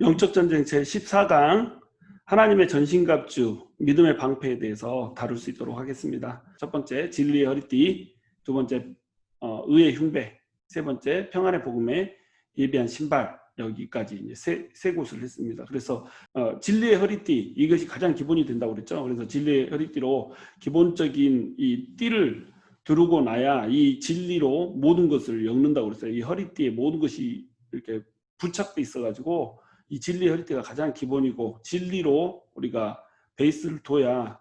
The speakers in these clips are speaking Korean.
영적전쟁 제14강 하나님의 전신갑주 믿음의 방패에 대해서 다룰 수 있도록 하겠습니다. 첫 번째 진리의 허리띠, 두 번째 의의 흉배, 세 번째 평안의 복음에 예비한 신발, 여기까지 이제 세 곳을 했습니다. 그래서 진리의 허리띠, 이것이 가장 기본이 된다고 그랬죠. 그래서 진리의 허리띠로 기본적인 이 띠를 두르고 나야 이 진리로 모든 것을 엮는다고 그랬어요. 이 허리띠에 모든 것이 이렇게 부착돼 있어가지고 이 진리의 허리띠가 가장 기본이고, 진리로 우리가 베이스를 둬야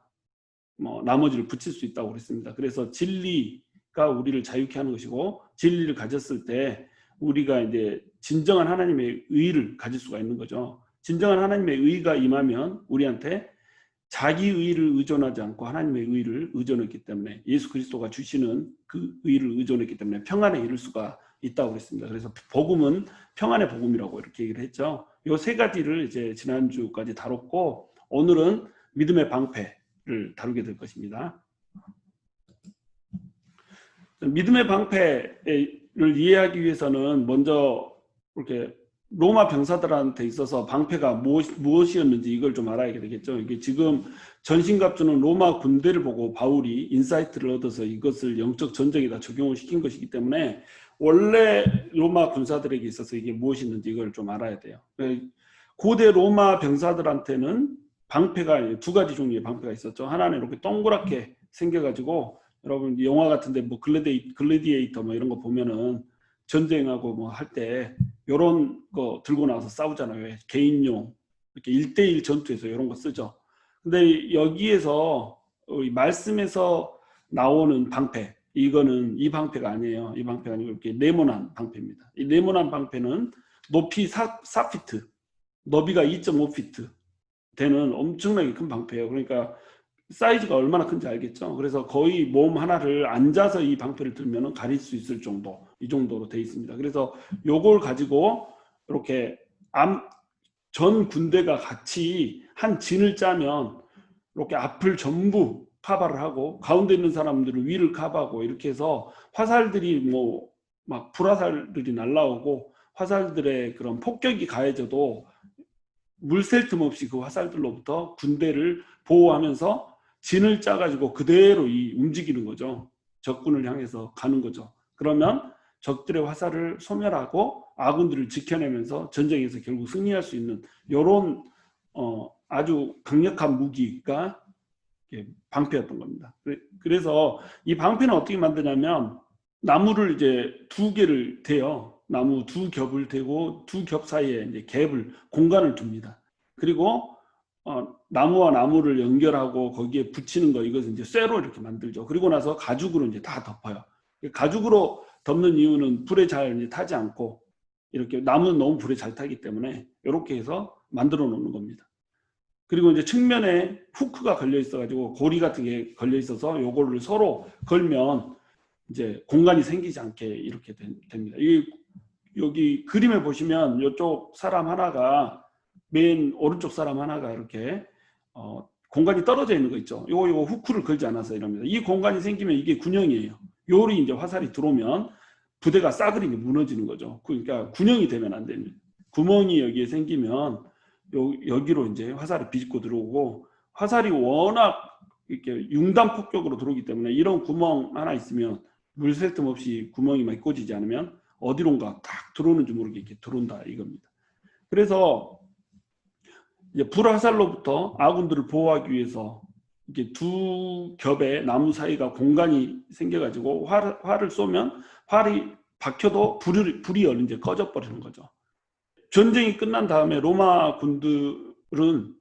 나머지를 붙일 수 있다고 그랬습니다. 그래서 진리가 우리를 자유케 하는 것이고, 진리를 가졌을 때 우리가 이제 진정한 하나님의 의를 가질 수가 있는 거죠. 진정한 하나님의 의가 임하면 우리한테 자기 의를 의존하지 않고 하나님의 의를 의존했기 때문에, 예수 그리스도가 주시는 그 의를 의존했기 때문에 평안에 이를 수가 있다고 그랬습니다. 그래서 복음은 평안의 복음이라고 이렇게 얘기를 했죠. 이 세 가지를 이제 지난주까지 다뤘고, 오늘은 믿음의 방패를 다루게 될 것입니다. 믿음의 방패를 이해하기 위해서는 먼저 이렇게 로마 병사들한테 있어서 방패가 무엇이었는지 이걸 좀 알아야 되겠죠. 이게 지금 전신갑주는 로마 군대를 보고 바울이 인사이트를 얻어서 이것을 영적 전쟁에다 적용을 시킨 것이기 때문에 원래 로마 군사들에게 있어서 이게 무엇이었는지 이걸 좀 알아야 돼요. 고대 로마 병사들한테는 방패가 두 가지 종류의 방패가 있었죠. 하나는 이렇게 동그랗게 생겨가지고, 여러분 영화 같은데 뭐 글래디에이터 뭐 이런 거 보면은 전쟁하고 뭐 할 때 이런 거 들고 나와서 싸우잖아요. 개인용 이렇게 1대1 전투에서 이런 거 쓰죠. 근데 여기에서 말씀에서 나오는 방패, 이거는 이 방패가 아니에요. 이 방패가 아니고 이렇게 네모난 방패입니다. 이 네모난 방패는 높이 4피트, 너비가 2.5피트 되는 엄청나게 큰 방패예요. 그러니까 사이즈가 얼마나 큰지 알겠죠. 그래서 거의 몸 하나를 앉아서 이 방패를 들면 가릴 수 있을 정도, 이 정도로 돼 있습니다. 그래서 요걸 가지고 이렇게 전 군대가 같이 한 진을 짜면 이렇게 앞을 전부 커버를 하고 가운데 있는 사람들을 위를 커버하고, 이렇게 해서 화살들이 막 불화살들이 날라오고 화살들의 그런 폭격이 가해져도 물샐 틈 없이 그 화살들로부터 군대를 보호하면서 진을 짜가지고 그대로 움직이는 거죠. 적군을 향해서 가는 거죠. 그러면 적들의 화살을 소멸하고 아군들을 지켜내면서 전쟁에서 결국 승리할 수 있는 이런 아주 강력한 무기가 방패였던 겁니다. 그래서 이 방패는 어떻게 만드냐면, 나무를 이제 두 개를 대요. 나무 두 겹을 대고 두 겹 사이에 이제 공간을 둡니다. 그리고 나무와 나무를 연결하고 거기에 붙이는 거, 이것은 이제 쇠로 이렇게 만들죠. 그리고 나서 가죽으로 이제 다 덮어요. 가죽으로 덮는 이유는 불에 잘 이제 타지 않고, 이렇게 나무는 너무 불에 잘 타기 때문에 이렇게 해서 만들어 놓는 겁니다. 그리고 이제 측면에 후크가 걸려 있어가지고 고리 같은 게 걸려 있어서 요거를 서로 걸면 이제 공간이 생기지 않게 이렇게 됩니다. 여기 그림에 보시면 이쪽 사람 하나가, 맨 오른쪽 사람 하나가 이렇게 공간이 떨어져 있는 거 있죠. 요거 후크를 걸지 않아서 이럽니다. 이 공간이 생기면 이게 군형이에요. 요리 이제 화살이 들어오면 부대가 싸그리게 무너지는 거죠. 그러니까 군형이 되면 안 됩니다. 구멍이 여기에 생기면 여기로 이제 화살이 비집고 들어오고, 화살이 워낙 이렇게 융단 폭격으로 들어오기 때문에 이런 구멍 하나 있으면 물 샐 틈 없이 구멍이 막 꽂히지 않으면 어디론가 딱 들어오는지 모르게 이렇게 들어온다 이겁니다. 그래서 이제 불화살로부터 아군들을 보호하기 위해서 이렇게 두 겹의 나무 사이가 공간이 생겨가지고 활을 쏘면 활이 박혀도 불이 이제 꺼져 버리는 거죠. 전쟁이 끝난 다음에 로마 군들은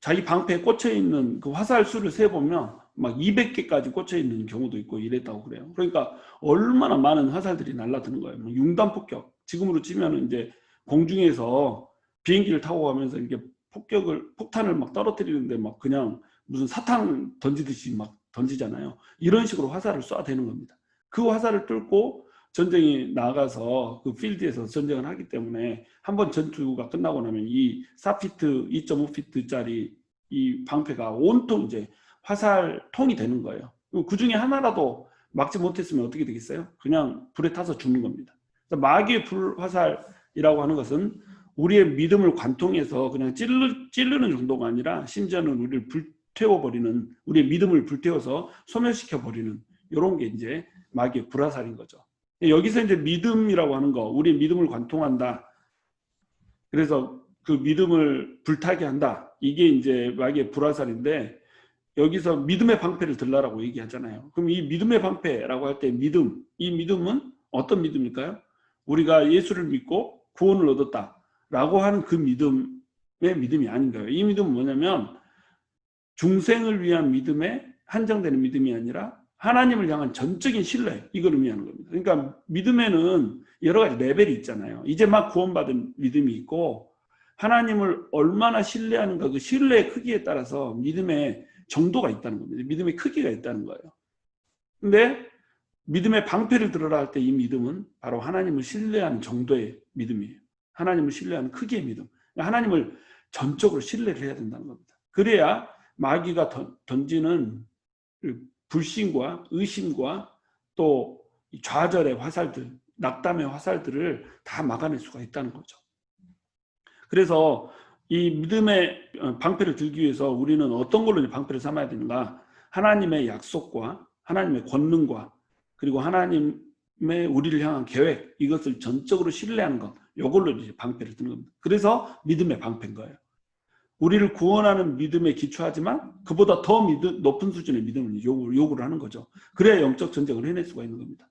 자기 방패에 꽂혀 있는 그 화살 수를 세보면 막 200개까지 꽂혀 있는 경우도 있고 이랬다고 그래요. 그러니까 얼마나 많은 화살들이 날라드는 거예요. 융단 폭격. 지금으로 치면 이제 공중에서 비행기를 타고 가면서 이렇게 폭탄을 막 떨어뜨리는데 막 그냥 무슨 사탕 던지듯이 막 던지잖아요. 이런 식으로 화살을 쏴대는 겁니다. 그 화살을 뚫고 전쟁에 나가서 그 필드에서 전쟁을 하기 때문에 한번 전투가 끝나고 나면 이 4피트, 2.5피트짜리 이 방패가 온통 이제 화살통이 되는 거예요. 그 중에 하나라도 막지 못했으면 어떻게 되겠어요? 그냥 불에 타서 죽는 겁니다. 마귀의 불화살이라고 하는 것은 우리의 믿음을 관통해서 그냥 찌르는 정도가 아니라 심지어는 우리를 불태워버리는, 우리의 믿음을 불태워서 소멸시켜버리는 이런 게 이제 마귀의 불화살인 거죠. 여기서 이제 믿음이라고 하는 거, 우리의 믿음을 관통한다. 그래서 그 믿음을 불타게 한다. 이게 이제 마귀의 불화살인데, 여기서 믿음의 방패를 들라라고 얘기하잖아요. 그럼 이 믿음의 방패라고 할 때 믿음, 이 믿음은 어떤 믿음일까요? 우리가 예수를 믿고 구원을 얻었다라고 하는 그 믿음의 믿음이 아닌가요? 이 믿음은 뭐냐면 중생을 위한 믿음에 한정되는 믿음이 아니라 하나님을 향한 전적인 신뢰, 이걸 의미하는 겁니다. 그러니까 믿음에는 여러 가지 레벨이 있잖아요. 이제 막 구원받은 믿음이 있고, 하나님을 얼마나 신뢰하는가, 그 신뢰의 크기에 따라서 믿음의 정도가 있다는 겁니다. 믿음의 크기가 있다는 거예요. 근데 믿음의 방패를 들어라 할 때 이 믿음은 바로 하나님을 신뢰하는 정도의 믿음이에요. 하나님을 신뢰하는 크기의 믿음. 하나님을 전적으로 신뢰를 해야 된다는 겁니다. 그래야 마귀가 던지는 불신과 의심과 또 좌절의 화살들, 낙담의 화살들을 다 막아낼 수가 있다는 거죠. 그래서 이 믿음의 방패를 들기 위해서 우리는 어떤 걸로 방패를 삼아야 되는가? 하나님의 약속과 하나님의 권능과 그리고 하나님의 우리를 향한 계획, 이것을 전적으로 신뢰하는 것, 이걸로 이제 방패를 드는 겁니다. 그래서 믿음의 방패인 거예요. 우리를 구원하는 믿음에 기초하지만 그보다 더 높은 수준의 믿음을 요구를 하는 거죠. 그래야 영적 전쟁을 해낼 수가 있는 겁니다.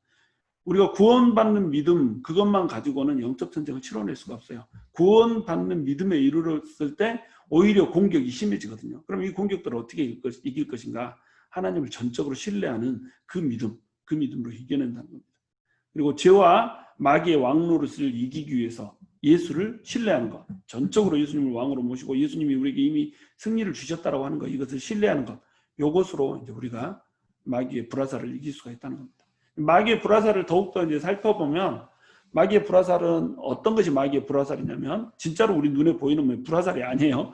우리가 구원받는 믿음, 그것만 가지고는 영적 전쟁을 치러낼 수가 없어요. 구원받는 믿음에 이르렀을 때 오히려 공격이 심해지거든요. 그럼 이 공격들을 어떻게 이길 것인가? 하나님을 전적으로 신뢰하는 그 믿음으로 이겨낸다는 겁니다. 그리고 죄와 마귀의 왕노릇을 이기기 위해서 예수를 신뢰하는 것, 전적으로 예수님을 왕으로 모시고 예수님이 우리에게 이미 승리를 주셨다라고 하는 것, 이것을 신뢰하는 것, 이것으로 이제 우리가 마귀의 불화살을 이길 수가 있다는 겁니다. 마귀의 불화살을 더욱더 이제 살펴보면, 마귀의 불화살은 어떤 것이 마귀의 불화살이냐면, 진짜로 우리 눈에 보이는 불화살이 아니에요.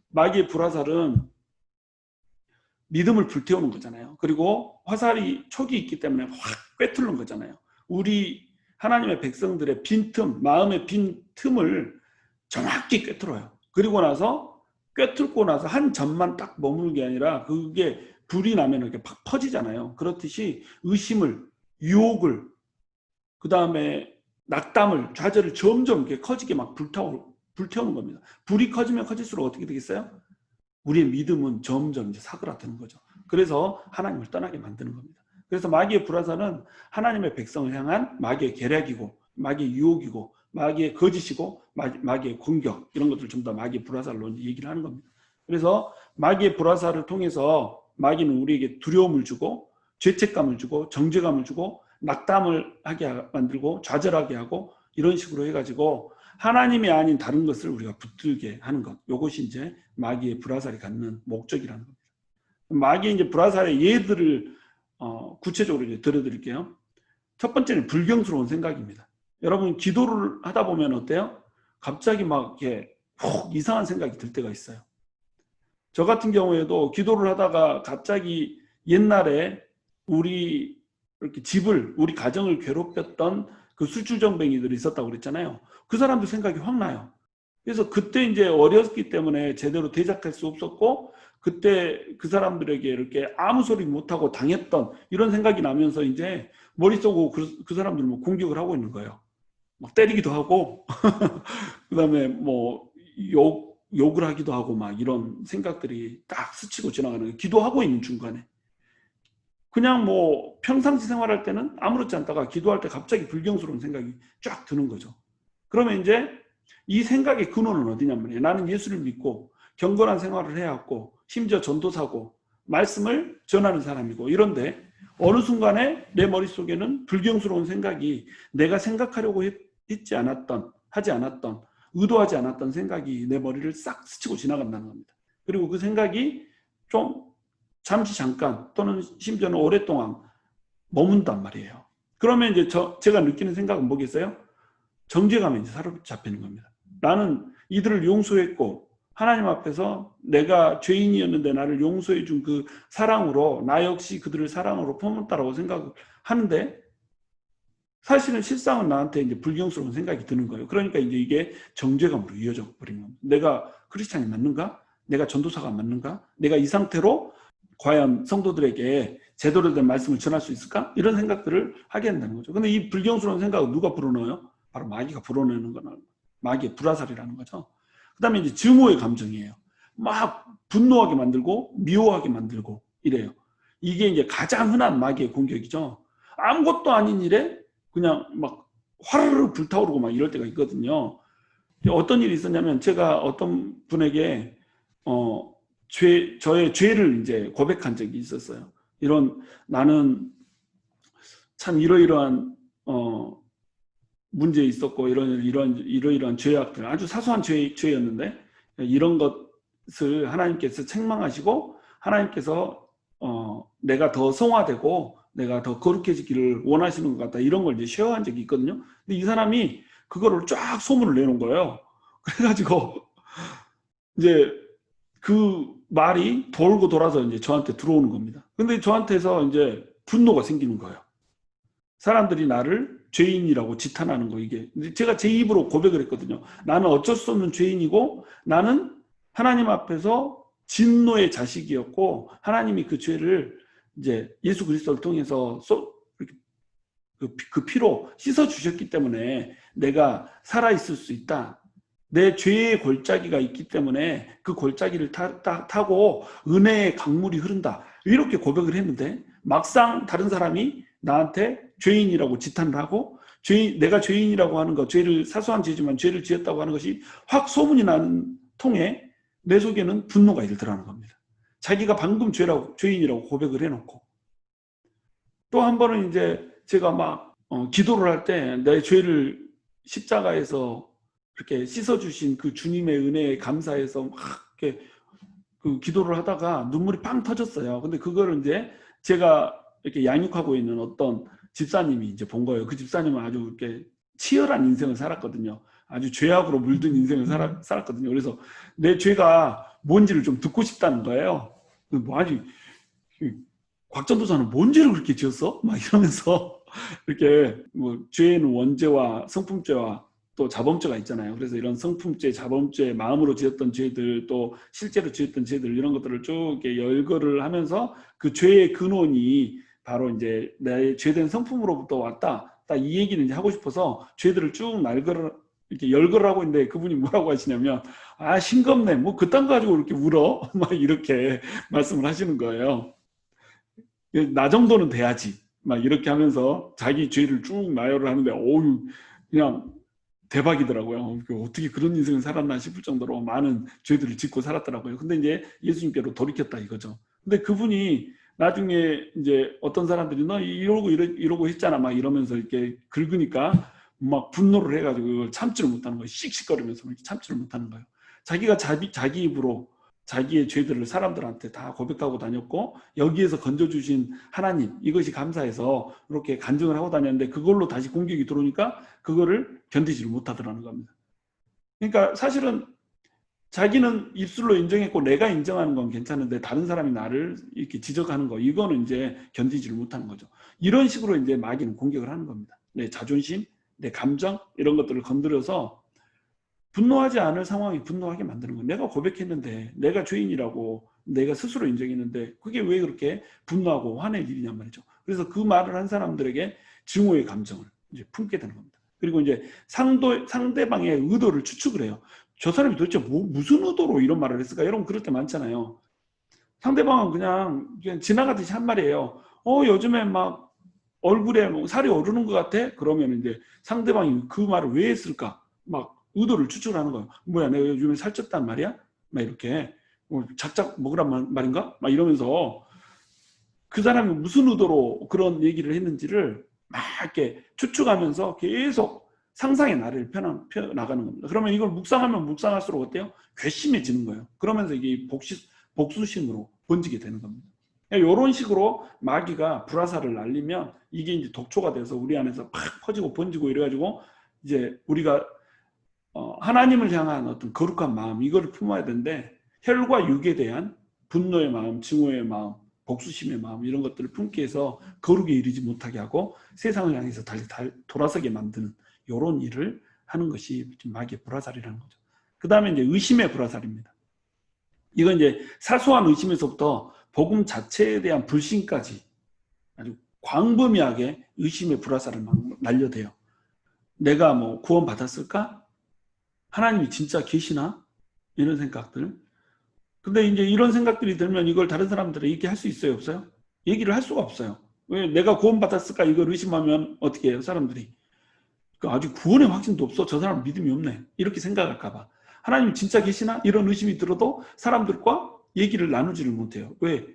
마귀의 불화살은 믿음을 불태우는 거잖아요. 그리고 화살이 촉이 있기 때문에 확 꿰뚫는 거잖아요. 우리 하나님의 백성들의 빈틈, 마음의 빈틈을 정확히 꿰뚫어요. 그리고 나서 꿰뚫고 나서 한 점만 딱 머무는 게 아니라 그게 불이 나면 이렇게 팍 퍼지잖아요. 그렇듯이 의심을, 유혹을, 그 다음에 낙담을, 좌절을 점점 이렇게 커지게 막 불태우는 겁니다. 불이 커지면 커질수록 어떻게 되겠어요? 우리의 믿음은 점점 이제 사그라드는 거죠. 그래서 하나님을 떠나게 만드는 겁니다. 그래서 마귀의 불화살은 하나님의 백성을 향한 마귀의 계략이고, 마귀의 유혹이고, 마귀의 거짓이고, 마귀의 공격, 이런 것들 전부 다 마귀의 불화살로 얘기를 하는 겁니다. 그래서 마귀의 불화살을 통해서 마귀는 우리에게 두려움을 주고, 죄책감을 주고, 정죄감을 주고, 낙담을 하게 만들고, 좌절하게 하고, 이런 식으로 해가지고 하나님이 아닌 다른 것을 우리가 붙들게 하는 것, 이것이 이제 마귀의 불화살이 갖는 목적이라는 겁니다. 마귀의 이제 불화살의 예들을 구체적으로 이제 들어드릴게요. 첫 번째는 불경스러운 생각입니다. 여러분 기도를 하다 보면 어때요? 갑자기 막 이렇게 이상한 생각이 들 때가 있어요. 저 같은 경우에도 기도를 하다가 갑자기 옛날에 우리 이렇게 우리 가정을 괴롭혔던 그 술주정뱅이들이 있었다고 그랬잖아요. 그 사람들 생각이 확 나요. 그래서 그때 이제 어렸기 때문에 제대로 대적할 수 없었고, 그때 그 사람들에게 이렇게 아무 소리 못하고 당했던 이런 생각이 나면서 이제 머릿속으로 그 사람들 뭐 공격을 하고 있는 거예요. 막 때리기도 하고, 그 다음에 뭐 욕을 하기도 하고 막 이런 생각들이 딱 스치고 지나가는 거예요. 기도하고 있는 중간에. 그냥 뭐 평상시 생활할 때는 아무렇지 않다가 기도할 때 갑자기 불경스러운 생각이 쫙 드는 거죠. 그러면 이제 이 생각의 근원은 어디냐 말이에요. 나는 예수를 믿고 경건한 생활을 해왔고 심지어 전도사고 말씀을 전하는 사람이고 이런데 어느 순간에 내 머릿속에는 불경스러운 생각이 내가 생각하려고 하지 않았던 의도하지 않았던 생각이 내 머리를 싹 스치고 지나간다는 겁니다. 그리고 그 생각이 좀 잠깐 또는 심지어는 오랫동안 머문단 말이에요. 그러면 이제 제가 느끼는 생각은 뭐겠어요? 정죄감에 이제 사로잡히는 겁니다. 나는 이들을 용서했고 하나님 앞에서 내가 죄인이었는데 나를 용서해 준 그 사랑으로 나 역시 그들을 사랑으로 품었다라고 생각을 하는데 사실은 실상은 나한테 이제 불경스러운 생각이 드는 거예요. 그러니까 이제 이게 정죄감으로 이어져 버린 겁니다. 내가 크리스찬이 맞는가? 내가 전도사가 맞는가? 내가 이 상태로 과연 성도들에게 제대로 된 말씀을 전할 수 있을까? 이런 생각들을 하게 된다는 거죠. 근데 이 불경스러운 생각을 누가 불어넣어요? 바로 마귀가 불어넣는 거나 마귀의 불화살이라는 거죠. 그 다음에 이제 증오의 감정이에요. 막 분노하게 만들고 미워하게 만들고 이래요. 이게 이제 가장 흔한 마귀의 공격이죠. 아무것도 아닌 일에 그냥 막 화르르 불타오르고 막 이럴 때가 있거든요. 어떤 일이 있었냐면 제가 어떤 분에게 저의 죄를 이제 고백한 적이 있었어요. 나는 참 이러이러한 문제 있었고 이러이러한 죄악들, 아주 사소한 죄였는데 이런 것을 하나님께서 책망하시고 하나님께서 내가 더 성화되고 내가 더 거룩해지기를 원하시는 것 같다, 이런 걸 이제 쉐어한 적이 있거든요. 근데 이 사람이 그거를 쫙 소문을 내놓은 거예요. 그래가지고 이제 그 말이 돌고 돌아서 이제 저한테 들어오는 겁니다. 근데 저한테서 이제 분노가 생기는 거예요. 사람들이 나를 죄인이라고 지탄하는 거, 이게. 제가 제 입으로 고백을 했거든요. 나는 어쩔 수 없는 죄인이고 나는 하나님 앞에서 진노의 자식이었고 하나님이 그 죄를 이제 예수 그리스도를 통해서 그 피로 씻어 주셨기 때문에 내가 살아 있을 수 있다. 내 죄의 골짜기가 있기 때문에 그 골짜기를 타고 은혜의 강물이 흐른다, 이렇게 고백을 했는데 막상 다른 사람이 나한테 죄인이라고 지탄을 하고 내가 죄인이라고 하는 것, 사소한 죄지만 죄를 지었다고 하는 것이 확 소문이 나는 통에 내 속에는 분노가 일어나는 겁니다. 자기가 방금 죄인이라고 고백을 해놓고. 또 한 번은 이제 제가 막 기도를 할 때 내 죄를 십자가에서 이렇게 씻어주신 그 주님의 은혜에 감사해서 막 이렇게 그 기도를 하다가 눈물이 빵 터졌어요. 근데 그거를 이제 제가 이렇게 양육하고 있는 어떤 집사님이 이제 본 거예요. 그 집사님은 아주 이렇게 치열한 인생을 살았거든요. 아주 죄악으로 물든 인생을 살았거든요. 그래서 내 죄가 뭔지를 좀 듣고 싶다는 거예요. 뭐 아주 곽 전도사는 뭔 죄를 그렇게 지었어? 막 이러면서 이렇게 뭐 죄는 원죄와 성품죄와 또 자범죄가 있잖아요. 그래서 이런 성품죄, 자범죄, 마음으로 지었던 죄들, 또 실제로 지었던 죄들, 이런 것들을 쭉 이렇게 열거를 하면서 그 죄의 근원이 바로 이제 내 죄된 성품으로부터 왔다, 딱 이 얘기를 이제 하고 싶어서 죄들을 쭉 이렇게 열거를 하고 있는데 그분이 뭐라고 하시냐면, 아 싱겁네, 뭐 그딴 거 가지고 이렇게 울어 막 이렇게 말씀을 하시는 거예요. 나 정도는 돼야지 막 이렇게 하면서 자기 죄를 쭉 나열을 하는데, 어우 그냥 대박이더라고요. 어떻게 그런 인생을 살았나 싶을 정도로 많은 죄들을 짓고 살았더라고요. 근데 이제 예수님께로 돌이켰다 이거죠. 근데 그분이 나중에 이제 어떤 사람들이 너 이러고 했잖아 막 이러면서 이렇게 긁으니까 막 분노를 해가지고 그걸 참지를 못하는 거예요. 씩씩거리면서 참지를 못하는 거예요. 자기가 자기 입으로 자기의 죄들을 사람들한테 다 고백하고 다녔고 여기에서 건져주신 하나님, 이것이 감사해서 이렇게 간증을 하고 다녔는데 그걸로 다시 공격이 들어오니까 그거를 견디지를 못하더라는 겁니다. 그러니까 사실은 자기는 입술로 인정했고 내가 인정하는 건 괜찮은데 다른 사람이 나를 이렇게 지적하는 거, 이거는 이제 견디지를 못하는 거죠. 이런 식으로 이제 마귀는 공격을 하는 겁니다. 내 자존심, 내 감정, 이런 것들을 건드려서 분노하지 않을 상황이 분노하게 만드는 거예요. 내가 고백했는데, 내가 죄인이라고 내가 스스로 인정했는데 그게 왜 그렇게 분노하고 화낼 일이냔 말이죠. 그래서 그 말을 한 사람들에게 증오의 감정을 이제 품게 되는 겁니다. 그리고 이제 상대방의 의도를 추측을 해요. 저 사람이 도대체 무슨 의도로 이런 말을 했을까? 여러분 그럴 때 많잖아요. 상대방은 그냥 지나가듯이 한 말이에요. 요즘에 막 얼굴에 살이 오르는 것 같아? 그러면 이제 상대방이 그 말을 왜 했을까? 막 의도를 추측하는 거예요. 뭐야, 내가 요즘에 살쪘단 말이야? 막 이렇게 작작 먹으란 말인가? 막 이러면서 그 사람이 무슨 의도로 그런 얘기를 했는지를 막 이렇게 추측하면서 계속 상상의 나래를 펴나가는 겁니다. 그러면 이걸 묵상하면 묵상할수록 어때요? 괘씸해지는 거예요. 그러면서 이게 복수심으로 번지게 되는 겁니다. 이런 식으로 마귀가 불화살을 날리면 이게 이제 독초가 돼서 우리 안에서 팍 퍼지고 번지고 이래가지고 이제 우리가 하나님을 향한 어떤 거룩한 마음, 이거를 품어야 되는데 혈과 육에 대한 분노의 마음, 증오의 마음, 복수심의 마음 이런 것들을 품게 해서 거룩에 이르지 못하게 하고 세상을 향해서 달리 돌아서게 만드는 이런 일을 하는 것이 마귀의 불화살이라는 거죠. 그 다음에 이제 의심의 불화살입니다. 이건 이제 사소한 의심에서부터 복음 자체에 대한 불신까지 아주 광범위하게 의심의 불화살을 막 날려대요. 내가 뭐 구원 받았을까? 하나님이 진짜 계시나? 이런 생각들. 근데 이제 이런 생각들이 들면 이걸 다른 사람들에게 얘기할 수 있어요, 없어요? 얘기를 할 수가 없어요. 왜 내가 구원 받았을까? 이걸 의심하면 어떻게 해요, 사람들이? 아직 구원의 확신도 없어. 저 사람 믿음이 없네. 이렇게 생각할까봐. 하나님 진짜 계시나? 이런 의심이 들어도 사람들과 얘기를 나누지를 못해요. 왜?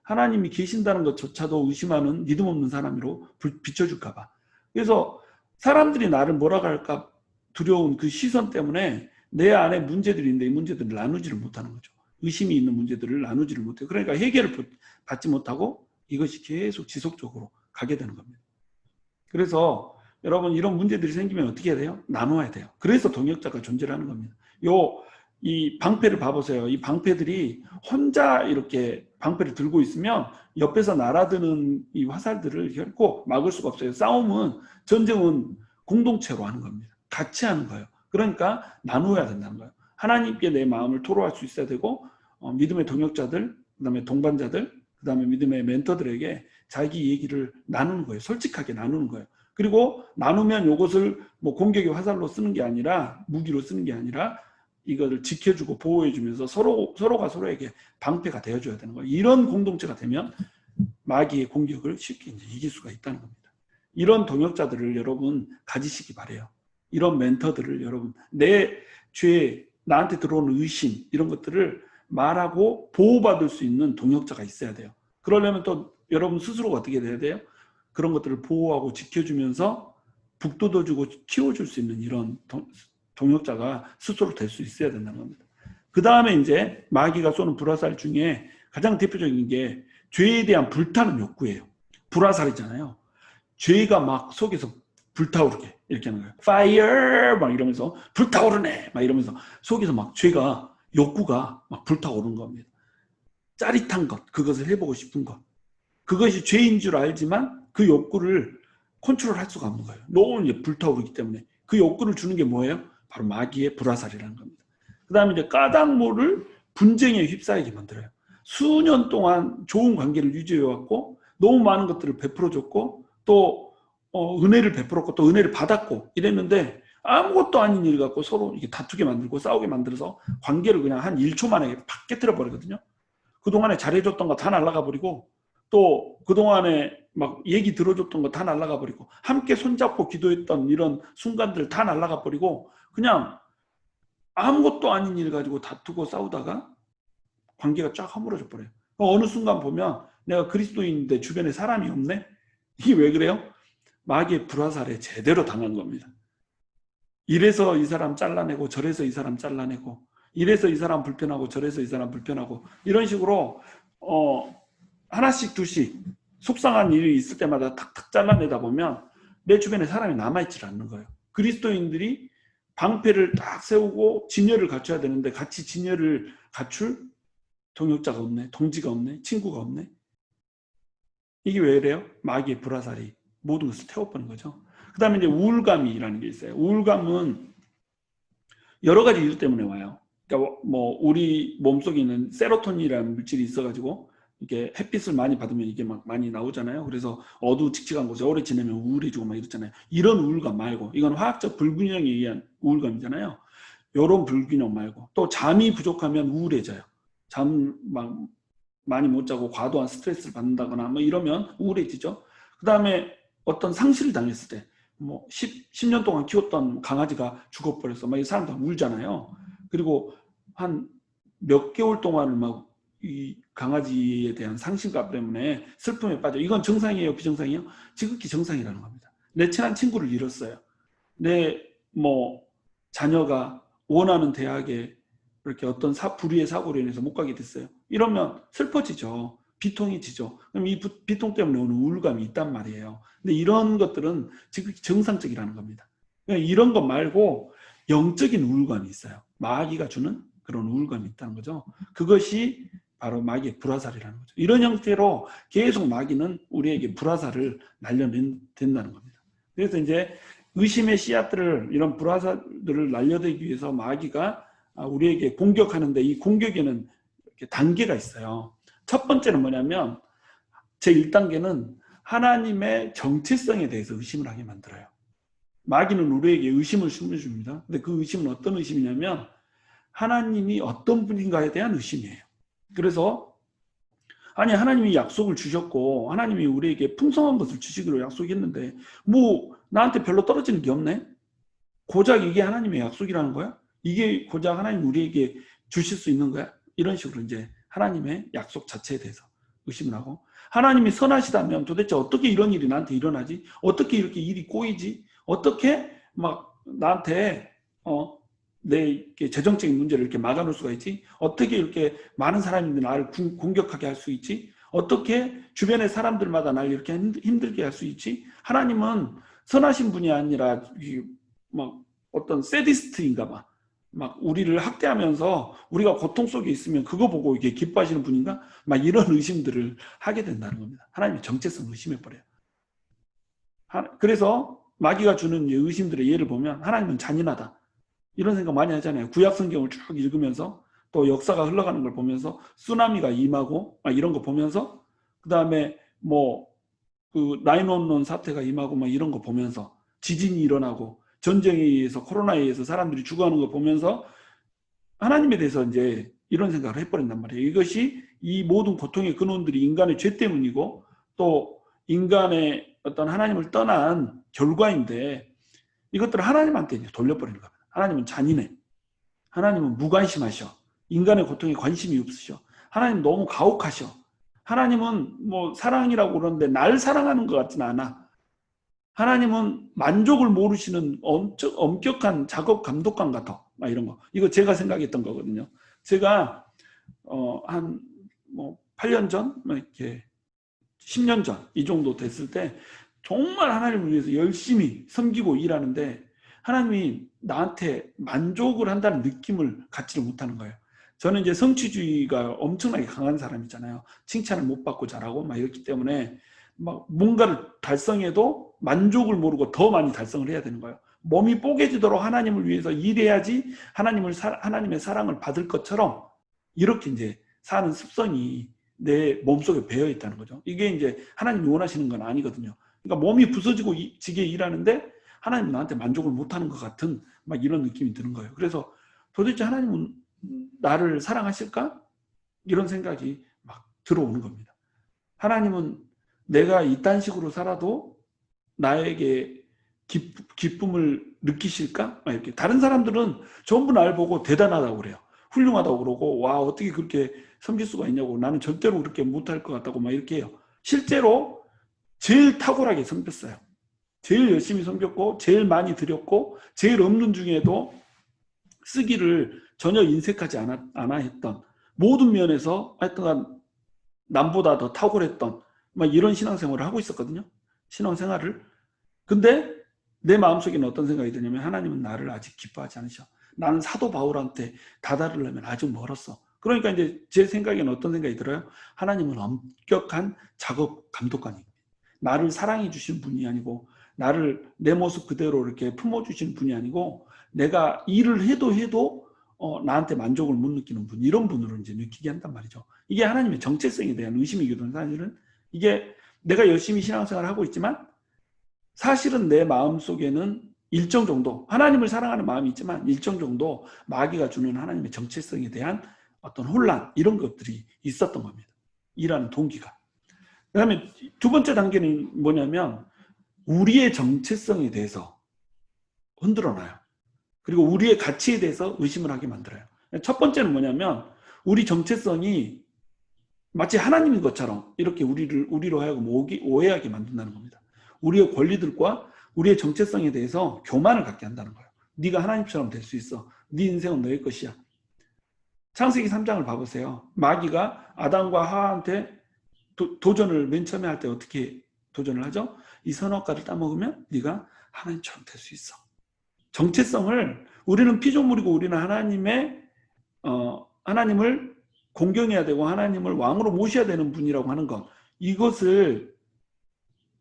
하나님이 계신다는 것조차도 의심하는 믿음 없는 사람으로 비춰줄까봐. 그래서 사람들이 나를 뭐라고 할까 두려운 그 시선 때문에 내 안에 문제들이 있는데 이 문제들을 나누지를 못하는 거죠. 의심이 있는 문제들을 나누지를 못해요. 그러니까 해결을 받지 못하고 이것이 계속 지속적으로 가게 되는 겁니다. 그래서 여러분 이런 문제들이 생기면 어떻게 해야 돼요? 나눠야 돼요. 그래서 동역자가 존재하는 겁니다. 이 방패를 봐보세요. 이 방패들이 혼자 이렇게 방패를 들고 있으면 옆에서 날아드는 이 화살들을 결코 막을 수가 없어요. 싸움은, 전쟁은 공동체로 하는 겁니다. 같이 하는 거예요. 그러니까 나누어야 된다는 거예요. 하나님께 내 마음을 토로할 수 있어야 되고 믿음의 동역자들, 그 다음에 동반자들, 그 다음에 믿음의 멘토들에게 자기 얘기를 나누는 거예요. 솔직하게 나누는 거예요. 그리고 나누면 이것을 뭐 공격의 화살로 쓰는 게 아니라, 무기로 쓰는 게 아니라 이거를 지켜주고 보호해주면서 서로가 서로에게 방패가 되어줘야 되는 거예요. 이런 공동체가 되면 마귀의 공격을 쉽게 이제 이길 수가 있다는 겁니다. 이런 동역자들을 여러분 가지시기 바래요. 이런 멘토들을 여러분, 내 죄, 나한테 들어오는 의심 이런 것들을 말하고 보호받을 수 있는 동역자가 있어야 돼요. 그러려면 또 여러분 스스로가 어떻게 돼야 돼요? 그런 것들을 보호하고 지켜주면서 북돋워주고 키워줄 수 있는 이런 동역자가 스스로 될 수 있어야 된다는 겁니다. 그 다음에 이제 마귀가 쏘는 불화살 중에 가장 대표적인 게 죄에 대한 불타는 욕구예요. 불화살이잖아요. 죄가 막 속에서 불타오르게 이렇게 하는 거예요. Fire! 막 이러면서 불타오르네! 막 이러면서 속에서 막 죄가, 욕구가 막 불타오르는 겁니다. 짜릿한 것, 그것을 해보고 싶은 것. 그것이 죄인 줄 알지만 그 욕구를 컨트롤할 수가 없는 거예요. 너무 이제 불타오르기 때문에. 그 욕구를 주는 게 뭐예요? 바로 마귀의 불화살이라는 겁니다. 그 다음에 이제 까닭모를 분쟁에 휩싸이게 만들어요. 수년 동안 좋은 관계를 유지해왔고 너무 많은 것들을 베풀어줬고 또 은혜를 베풀었고 또 은혜를 받았고 이랬는데 아무것도 아닌 일 갖고 서로 이게 다투게 만들고 싸우게 만들어서 관계를 그냥 한 1초 만에 팍 깨트려 버리거든요. 그동안에 잘해줬던 거 다 날아가 버리고 또 그동안에 막 얘기 들어줬던 거 다 날아가 버리고 함께 손잡고 기도했던 이런 순간들 다 날아가 버리고 그냥 아무것도 아닌 일 가지고 다투고 싸우다가 관계가 쫙 허물어져 버려요. 어느 순간 보면 내가 그리스도인인데 주변에 사람이 없네? 이게 왜 그래요? 마귀의 불화살에 제대로 당한 겁니다. 이래서 이 사람 잘라내고 저래서 이 사람 잘라내고 이래서 이 사람 불편하고 저래서 이 사람 불편하고 이런 식으로 하나씩 둘씩 속상한 일이 있을 때마다 탁탁 잘라내다 보면 내 주변에 사람이 남아있질 않는 거예요. 그리스도인들이 방패를 딱 세우고 진열을 갖춰야 되는데 같이 진열을 갖출 동역자가 없네, 동지가 없네, 친구가 없네. 이게 왜 이래요? 마귀의 불화살이 모든 것을 태워버린 거죠. 그 다음에 이제 우울감이라는 게 있어요. 우울감은 여러 가지 이유 때문에 와요. 그러니까 뭐 우리 몸속에 있는 세로토닌이라는 물질이 있어가지고 이게 햇빛을 많이 받으면 이게 막 많이 나오잖아요. 그래서 어두직직한 곳에 오래 지내면 우울해지고 막 이렇잖아요. 이런 우울감 말고 이건 화학적 불균형에 의한 우울감이잖아요. 이런 불균형 말고 또 잠이 부족하면 우울해져요. 잠 막 많이 못 자고 과도한 스트레스를 받는다거나 뭐 이러면 우울해지죠. 그 다음에 어떤 상실을 당했을 때 뭐 10년 동안 키웠던 강아지가 죽어버렸어. 막 이 사람들 울잖아요. 그리고 한 몇 개월 동안 막 이 강아지에 대한 상실감 때문에 슬픔에 빠져. 이건 정상이에요? 비정상이에요? 지극히 정상이라는 겁니다. 내 친한 친구를 잃었어요. 내 뭐 자녀가 원하는 대학에 이렇게 어떤 불의의 사고로 인해서 못 가게 됐어요. 이러면 슬퍼지죠. 비통해지죠. 그럼 이 비통 때문에 오는 우울감이 있단 말이에요. 근데 이런 것들은 지극히 정상적이라는 겁니다. 그러니까 이런 것 말고 영적인 우울감이 있어요. 마귀가 주는 그런 우울감이 있다는 거죠. 그것이 바로 마귀의 불화살이라는 거죠. 이런 형태로 계속 마귀는 우리에게 불화살을 날려낸다는 겁니다. 그래서 이제 의심의 씨앗들을, 이런 불화살들을 날려대기 위해서 마귀가 우리에게 공격하는데, 이 공격에는 이렇게 단계가 있어요. 첫 번째는 뭐냐면, 제 1단계는 하나님의 정체성에 대해서 의심을 하게 만들어요. 마귀는 우리에게 의심을 심어줍니다. 근데 그 의심은 어떤 의심이냐면 하나님이 어떤 분인가에 대한 의심이에요. 그래서 아니, 하나님이 약속을 주셨고 하나님이 우리에게 풍성한 것을 주시기로 약속했는데 뭐 나한테 별로 떨어지는 게 없네? 고작 이게 하나님의 약속이라는 거야? 이게 고작 하나님 우리에게 주실 수 있는 거야? 이런 식으로 이제 하나님의 약속 자체에 대해서 의심을 하고, 하나님이 선하시다면 도대체 어떻게 이런 일이 나한테 일어나지? 어떻게 이렇게 일이 꼬이지? 어떻게 막 나한테 내 재정적인 문제를 이렇게 막아놓을 수가 있지? 어떻게 이렇게 많은 사람이 나를 공격하게 할 수 있지? 어떻게 주변의 사람들마다 나를 이렇게 힘들게 할 수 있지? 하나님은 선하신 분이 아니라 막 어떤 세디스트인가 봐. 막 우리를 학대하면서 우리가 고통 속에 있으면 그거 보고 이게 기뻐하시는 분인가? 막 이런 의심들을 하게 된다는 겁니다. 하나님의 정체성을 의심해버려요. 그래서 마귀가 주는 의심들의 예를 보면 하나님은 잔인하다, 이런 생각 많이 하잖아요. 구약 성경을 쭉 읽으면서 또 역사가 흘러가는 걸 보면서 쓰나미가 임하고 이런 거 보면서, 그 다음에 뭐 그 911 사태가 임하고 막 이런 거 보면서, 지진이 일어나고 전쟁에 의해서, 코로나에 의해서 사람들이 죽어가는 거 보면서 하나님에 대해서 이제 이런 생각을 해버린단 말이에요. 이것이 이 모든 고통의 근원들이 인간의 죄 때문이고 또 인간의 어떤 하나님을 떠난 결과인데, 이것들을 하나님한테 이제 돌려버리는 겁니다. 하나님은 잔인해. 하나님은 무관심하셔. 인간의 고통에 관심이 없으셔. 하나님 너무 가혹하셔. 하나님은 뭐 사랑이라고 그러는데 날 사랑하는 것 같지는 않아. 하나님은 만족을 모르시는 엄격한 작업 감독관 같아. 막 이런 거. 이거 제가 생각했던 거거든요. 제가 한 뭐 8년 전, 이렇게 10년 전 이 정도 됐을 때 정말 하나님을 위해서 열심히 섬기고 일하는데 하나님이 나한테 만족을 한다는 느낌을 갖지를 못하는 거예요. 저는 이제 성취주의가 엄청나게 강한 사람이잖아요. 칭찬을 못 받고 잘하고 막 이렇기 때문에 막 뭔가를 달성해도 만족을 모르고 더 많이 달성을 해야 되는 거예요. 몸이 뽀개지도록 하나님을 위해서 일해야지 하나님의 사랑을 받을 것처럼 이렇게 이제 사는 습성이 내 몸속에 배어 있다는 거죠. 이게 이제 하나님이 원하시는 건 아니거든요. 그러니까 몸이 부서지고 지게 일하는데 하나님은 나한테 만족을 못하는 것 같은 막 이런 느낌이 드는 거예요. 그래서 도대체 하나님은 나를 사랑하실까? 이런 생각이 막 들어오는 겁니다. 하나님은 내가 이딴 식으로 살아도 나에게 기쁨을 느끼실까? 막 이렇게. 다른 사람들은 전부 날 보고 대단하다고 그래요. 훌륭하다고 그러고, 와, 어떻게 그렇게 섬길 수가 있냐고, 나는 절대로 그렇게 못할 것 같다고 막 이렇게 해요. 실제로 제일 탁월하게 섬겼어요. 제일 열심히 섬겼고, 제일 많이 드렸고, 제일 없는 중에도 쓰기를 전혀 인색하지 않아 했던, 모든 면에서 하여튼 남보다 더 탁월했던 막 이런 신앙생활을 하고 있었거든요. 신앙생활을. 근데 내 마음속에는 어떤 생각이 드냐면 하나님은 나를 아직 기뻐하지 않으셔. 나는 사도 바울한테 다다르려면 아직 멀었어. 그러니까 이제 제 생각에는 어떤 생각이 들어요? 하나님은 엄격한 작업 감독관입니다. 나를 사랑해 주시는 분이 아니고, 나를 내 모습 그대로 이렇게 품어주시는 분이 아니고, 내가 일을 해도 나한테 만족을 못 느끼는 분, 이런 분으로 이제 느끼게 한단 말이죠. 이게 하나님의 정체성에 대한 의심이거든요. 사실은 이게 내가 열심히 신앙생활을 하고 있지만 사실은 내 마음속에는 일정 정도 하나님을 사랑하는 마음이 있지만 일정 정도 마귀가 주는 하나님의 정체성에 대한 어떤 혼란, 이런 것들이 있었던 겁니다. 일하는 동기가. 그 다음에 두 번째 단계는 뭐냐면 우리의 정체성에 대해서 흔들어놔요. 그리고 우리의 가치에 대해서 의심을 하게 만들어요. 첫 번째는 뭐냐면 우리 정체성이 마치 하나님인 것처럼 이렇게 우리로 하여금 오해하게 만든다는 겁니다. 우리의 권리들과 우리의 정체성에 대해서 교만을 갖게 한다는 거예요. 네가 하나님처럼 될 수 있어. 네 인생은 너의 것이야. 창세기 3장을 봐보세요. 마귀가 아담과 하와한테 도전을 맨 처음에 할 때 어떻게 도전을 하죠? 이 선악과를 따먹으면 네가 하나님처럼 될 수 있어. 정체성을, 우리는 피조물이고 우리는 하나님을 공경해야 되고 하나님을 왕으로 모셔야 되는 분이라고 하는 것, 이것을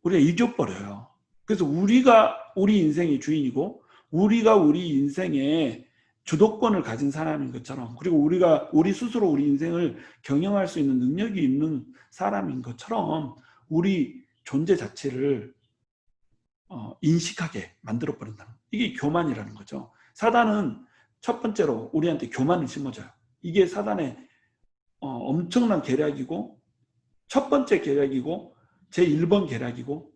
우리가 잊어버려요. 그래서 우리가 우리 인생의 주인이고 우리가 우리 인생의 주도권을 가진 사람인 것처럼, 그리고 우리가 우리 스스로 우리 인생을 경영할 수 있는 능력이 있는 사람인 것처럼 우리 존재 자체를 인식하게 만들어 버린다는, 이게 교만이라는 거죠. 사단은 첫 번째로 우리한테 교만을 심어줘요. 이게 사단의 엄청난 계략이고, 첫 번째 계략이고, 제1번 계략이고,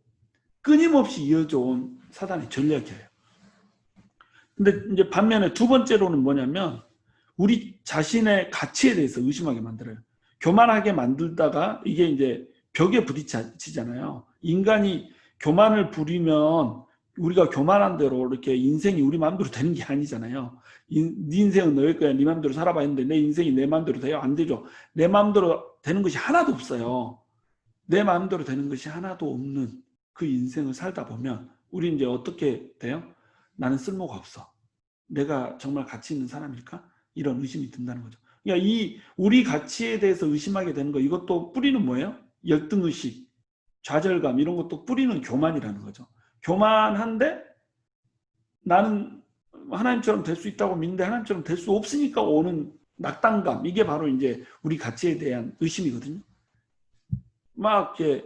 끊임없이 이어져 온 사단의 전략이에요. 근데 이제 반면에 두 번째로는 뭐냐면, 우리 자신의 가치에 대해서 의심하게 만들어요. 교만하게 만들다가 이게 이제 벽에 부딪히잖아요. 인간이 교만을 부리면 우리가 교만한 대로 이렇게 인생이 우리 마음대로 되는 게 아니잖아요. 네 인생은 너의 거야. 네 마음대로 살아봐 했는데 내 인생이 내 마음대로 돼요? 안 되죠. 내 마음대로 되는 것이 하나도 없어요. 내 마음대로 되는 것이 하나도 없는 그 인생을 살다 보면 우리 이제 어떻게 돼요? 나는 쓸모가 없어. 내가 정말 가치 있는 사람일까? 이런 의심이 든다는 거죠. 그러니까 이 우리 가치에 대해서 의심하게 되는 거, 이것도 뿌리는 뭐예요? 열등의식, 좌절감, 이런 것도 뿌리는 교만이라는 거죠. 교만한데 나는 하나님처럼 될 수 있다고 믿는데 하나님처럼 될 수 없으니까 오는 낙담감, 이게 바로 이제 우리 가치에 대한 의심이거든요. 막 이렇게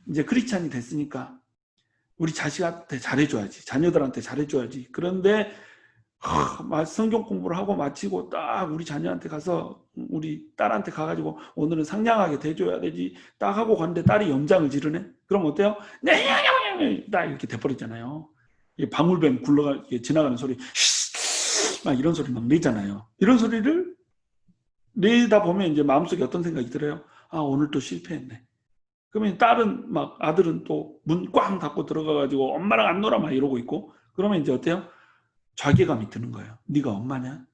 이제 크리스찬이 됐으니까 우리 자식한테 잘해줘야지, 자녀들한테 잘해줘야지. 그런데 성경 공부를 하고 마치고 딱 우리 자녀한테 가서, 우리 딸한테 가가지고 오늘은 상냥하게 대줘야 되지 딱 하고 갔는데 딸이 염장을 지르네? 그럼 어때요? 네, 딱 이렇게 돼버리잖아요. 방울뱀 지나가는 소리, 막 이런 소리 막 내잖아요. 이런 소리를 내다 보면 이제 마음속에 어떤 생각이 들어요? 아, 오늘 또 실패했네. 그러면 딸은 막, 아들은 또 문 꽝 닫고 들어가가지고 엄마랑 안 놀아 막 이러고 있고, 그러면 이제 어때요? 자괴감이 드는 거예요. 네가 엄마냐?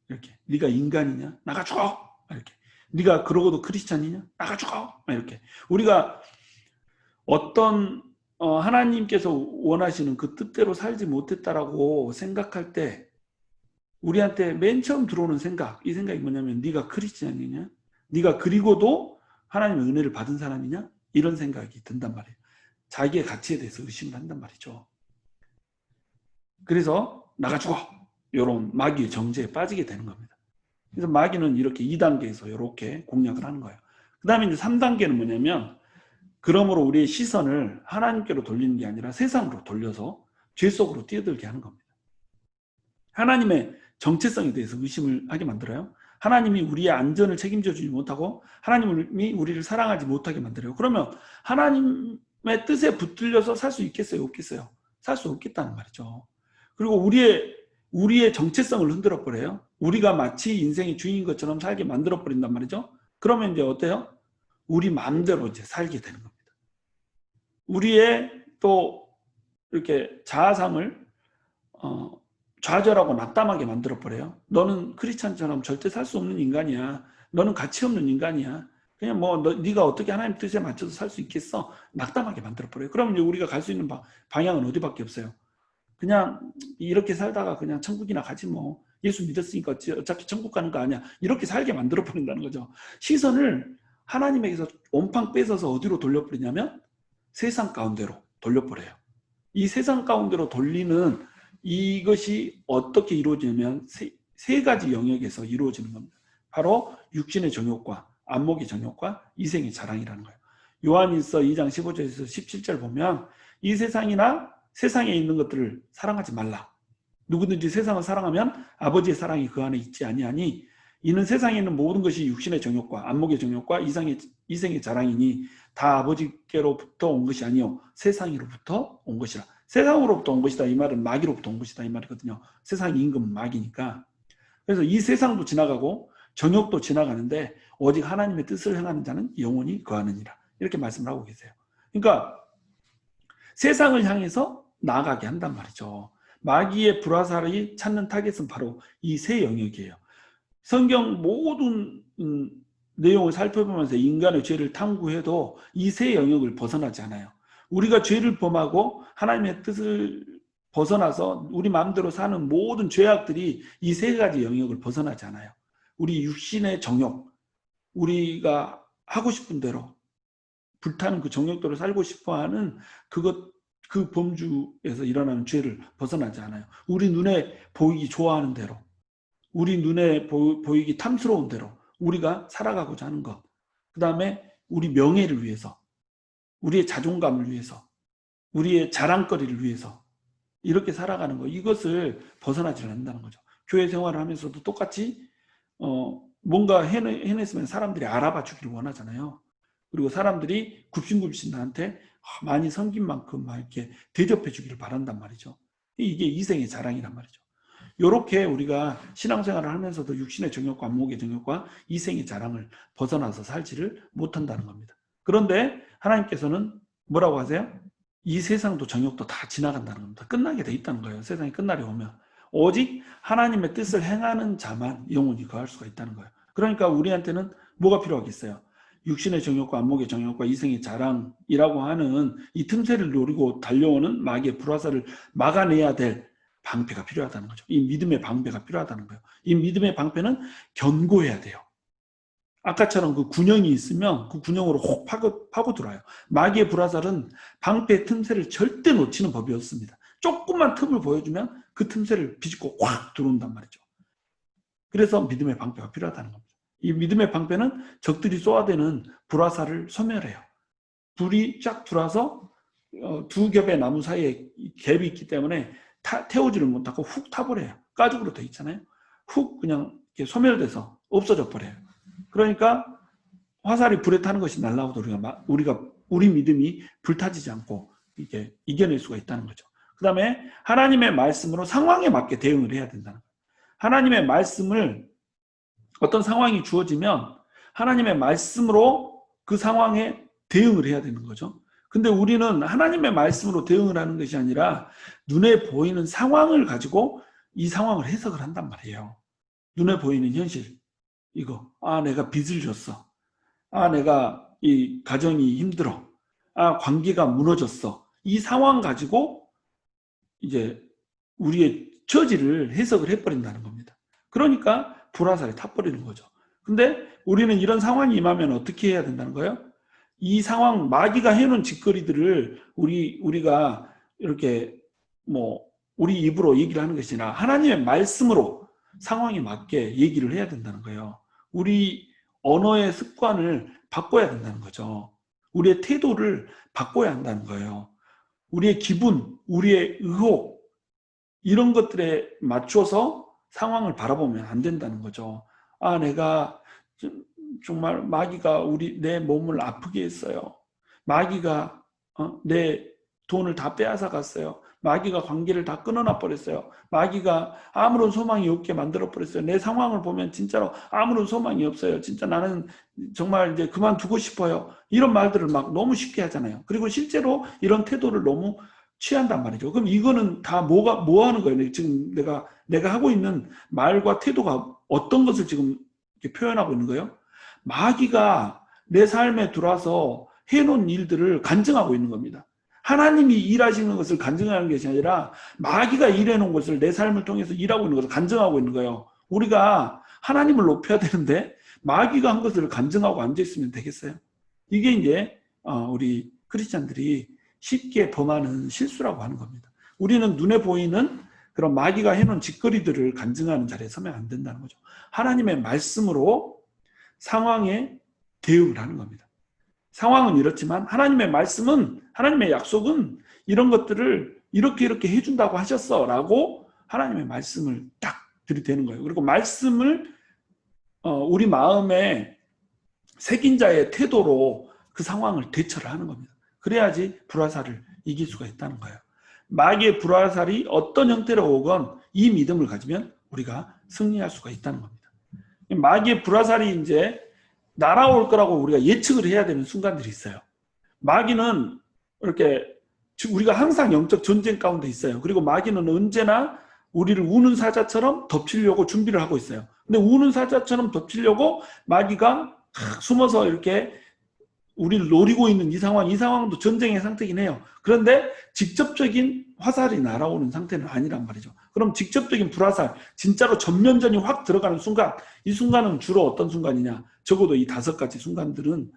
이렇게. 네가 인간이냐? 나가 죽어! 이렇게. 네가 그러고도 크리스찬이냐? 나가 죽어! 이렇게. 우리가 어떤 하나님께서 원하시는 그 뜻대로 살지 못했다라고 생각할 때 우리한테 맨 처음 들어오는 생각, 이 생각이 뭐냐면 네가 크리스찬이냐? 네가 그리고도 하나님의 은혜를 받은 사람이냐? 이런 생각이 든단 말이에요. 자기의 가치에 대해서 의심을 한단 말이죠. 그래서 나가 죽어! 이런 마귀의 정죄에 빠지게 되는 겁니다. 그래서 마귀는 이렇게 2단계에서 이렇게 공략을 하는 거예요. 그 다음에 이제 3단계는 뭐냐면, 그러므로 우리의 시선을 하나님께로 돌리는 게 아니라 세상으로 돌려서 죄 속으로 뛰어들게 하는 겁니다. 하나님의 정체성에 대해서 의심을 하게 만들어요. 하나님이 우리의 안전을 책임져 주지 못하고 하나님이 우리를 사랑하지 못하게 만들어요. 그러면 하나님의 뜻에 붙들려서 살 수 있겠어요? 없겠어요? 살 수 없겠다는 말이죠. 그리고 우리의 정체성을 흔들어 버려요. 우리가 마치 인생의 주인인 것처럼 살게 만들어 버린단 말이죠. 그러면 이제 어때요? 우리 마음대로 이제 살게 되는 겁니다. 우리의 또 이렇게 자아상을 좌절하고 낙담하게 만들어 버려요. 너는 크리스찬처럼 절대 살 수 없는 인간이야. 너는 가치 없는 인간이야. 그냥 네가 어떻게 하나님 뜻에 맞춰서 살 수 있겠어? 낙담하게 만들어 버려요. 그러면 이제 우리가 갈 수 있는 방향은 어디밖에 없어요? 그냥 이렇게 살다가 그냥 천국이나 가지 뭐. 예수 믿었으니까 어차피 천국 가는 거 아니야. 이렇게 살게 만들어 버린다는 거죠. 시선을 하나님에게서 온팡 뺏어서 어디로 돌려버리냐면 세상 가운데로 돌려버려요. 이 세상 가운데로 돌리는 이것이 어떻게 이루어지냐면 세 가지 영역에서 이루어지는 겁니다. 바로 육신의 정욕과 안목의 정욕과 이생의 자랑이라는 거예요. 요한일서 2장 15절에서 17절 보면 이 세상에 있는 것들을 사랑하지 말라. 누구든지 세상을 사랑하면 아버지의 사랑이 그 안에 있지 아니하니 이는 세상에 있는 모든 것이 육신의 정욕과 안목의 정욕과 이생의 자랑이니 다 아버지께로부터 온 것이 아니요 세상으로부터 온 것이라. 세상으로부터 온 것이다 이 말은 마귀로부터 온 것이다 이 말이거든요. 세상의 임금은 마귀니까. 그래서 이 세상도 지나가고 정욕도 지나가는데 오직 하나님의 뜻을 행하는 자는 영원히 거하느니라. 이렇게 말씀을 하고 계세요. 그러니까 세상을 향해서 나아가게 한단 말이죠. 마귀의 불화살이 찾는 타겟은 바로 이 세 영역이에요. 성경 모든 내용을 살펴보면서 인간의 죄를 탐구해도 이 세 영역을 벗어나지 않아요. 우리가 죄를 범하고 하나님의 뜻을 벗어나서 우리 마음대로 사는 모든 죄악들이 이 세 가지 영역을 벗어나지 않아요. 우리 육신의 정욕, 우리가 하고 싶은 대로 불타는 그 정욕대로 살고 싶어하는 그 범주에서 일어나는 죄를 벗어나지 않아요. 우리 눈에 보이기 좋아하는 대로, 우리 눈에 보이기 탐스러운 대로 우리가 살아가고자 하는 것. 그 다음에 우리 명예를 위해서, 우리의 자존감을 위해서, 우리의 자랑거리를 위해서 이렇게 살아가는 것. 이것을 벗어나지 않는다는 거죠. 교회 생활을 하면서도 똑같이 뭔가 해냈으면 사람들이 알아봐 주기를 원하잖아요. 그리고 사람들이 굽신굽신 나한테 많이 섬긴 만큼 막 이렇게 대접해 주기를 바란단 말이죠. 이게 이생의 자랑이란 말이죠. 이렇게 우리가 신앙생활을 하면서도 육신의 정욕과 안목의 정욕과 이생의 자랑을 벗어나서 살지를 못한다는 겁니다. 그런데 하나님께서는 뭐라고 하세요? 이 세상도 정욕도 다 지나간다는 겁니다. 끝나게 돼 있다는 거예요. 세상이 끝날이 오면. 오직 하나님의 뜻을 행하는 자만 영원히 거할 수가 있다는 거예요. 그러니까 우리한테는 뭐가 필요하겠어요? 육신의 정욕과 안목의 정욕과 이생의 자랑이라고 하는 이 틈새를 노리고 달려오는 마귀의 불화살을 막아내야 될 방패가 필요하다는 거죠. 이 믿음의 방패가 필요하다는 거예요. 이 믿음의 방패는 견고해야 돼요. 아까처럼 그 군형이 있으면 그 군형으로 혹 파고들어요. 마귀의 불화살은 방패의 틈새를 절대 놓치는 법이 없습니다. 조금만 틈을 보여주면 그 틈새를 비집고 확 들어온단 말이죠. 그래서 믿음의 방패가 필요하다는 겁니다. 이 믿음의 방패는 적들이 쏘아대는 불화살을 소멸해요. 불이 쫙 들어와서 두 겹의 나무 사이에 갭이 있기 때문에 태우지를 못하고 훅 타버려요. 가죽으로 돼 있잖아요. 훅 그냥 이렇게 소멸돼서 없어져 버려요. 그러니까 화살이 불에 타는 것이 날라오도 우리 믿음이 불타지지 않고 이게 이겨낼 수가 있다는 거죠. 그 다음에 하나님의 말씀으로 상황에 맞게 대응을 해야 된다는 거예요. 하나님의 말씀을 어떤 상황이 주어지면 하나님의 말씀으로 그 상황에 대응을 해야 되는 거죠. 근데 우리는 하나님의 말씀으로 대응을 하는 것이 아니라 눈에 보이는 상황을 가지고 이 상황을 해석을 한단 말이에요. 눈에 보이는 현실. 이거. 내가 빚을 졌어. 내가 이 가정이 힘들어. 관계가 무너졌어. 이 상황 가지고 이제 우리의 처지를 해석을 해버린다는 겁니다. 그러니까 불화살이 타버리는 거죠. 근데 우리는 이런 상황이 임하면 어떻게 해야 된다는 거예요? 이 상황, 마귀가 해놓은 짓거리들을 우리가 이렇게 우리 입으로 얘기를 하는 것이 아니라 하나님의 말씀으로 상황에 맞게 얘기를 해야 된다는 거예요. 우리 언어의 습관을 바꿔야 된다는 거죠. 우리의 태도를 바꿔야 한다는 거예요. 우리의 기분, 우리의 의혹 이런 것들에 맞춰서 상황을 바라보면 안 된다는 거죠. 내가 정말 마귀가 내 몸을 아프게 했어요. 마귀가 내 돈을 다 빼앗아 갔어요. 마귀가 관계를 다 끊어놔 버렸어요. 마귀가 아무런 소망이 없게 만들어 버렸어요. 내 상황을 보면 진짜로 아무런 소망이 없어요. 진짜 나는 정말 이제 그만두고 싶어요. 이런 말들을 막 너무 쉽게 하잖아요. 그리고 실제로 이런 태도를 너무 취한단 말이죠. 그럼 이거는 다 뭐 하는 거예요? 지금 내가 하고 있는 말과 태도가 어떤 것을 지금 이렇게 표현하고 있는 거예요? 마귀가 내 삶에 들어와서 해놓은 일들을 간증하고 있는 겁니다. 하나님이 일하시는 것을 간증하는 것이 아니라 마귀가 일해놓은 것을 내 삶을 통해서 일하고 있는 것을 간증하고 있는 거예요. 우리가 하나님을 높여야 되는데 마귀가 한 것을 간증하고 앉아있으면 되겠어요? 이게 이제 우리 크리스찬들이 쉽게 범하는 실수라고 하는 겁니다. 우리는 눈에 보이는 그런 마귀가 해놓은 짓거리들을 간증하는 자리에 서면 안 된다는 거죠. 하나님의 말씀으로 상황에 대응을 하는 겁니다. 상황은 이렇지만 하나님의 말씀은, 하나님의 약속은 이런 것들을 이렇게 해준다고 하셨어 라고 하나님의 말씀을 딱 들이대는 거예요. 그리고 말씀을 우리 마음에 새긴 자의 태도로 그 상황을 대처를 하는 겁니다. 그래야지 불화살을 이길 수가 있다는 거예요. 마귀의 불화살이 어떤 형태로 오건 이 믿음을 가지면 우리가 승리할 수가 있다는 겁니다. 마귀의 불화살이 이제 날아올 거라고 우리가 예측을 해야 되는 순간들이 있어요. 마귀는 이렇게 우리가 항상 영적 전쟁 가운데 있어요. 그리고 마귀는 언제나 우리를 우는 사자처럼 덮치려고 준비를 하고 있어요. 근데 우는 사자처럼 덮치려고 마귀가 숨어서 이렇게 우리를 노리고 있는 이 상황도 전쟁의 상태긴 해요. 그런데 직접적인 화살이 날아오는 상태는 아니란 말이죠. 그럼 직접적인 불화살, 진짜로 전면전이 확 들어가는 순간, 이 순간은 주로 어떤 순간이냐? 적어도 이 5가지 순간들은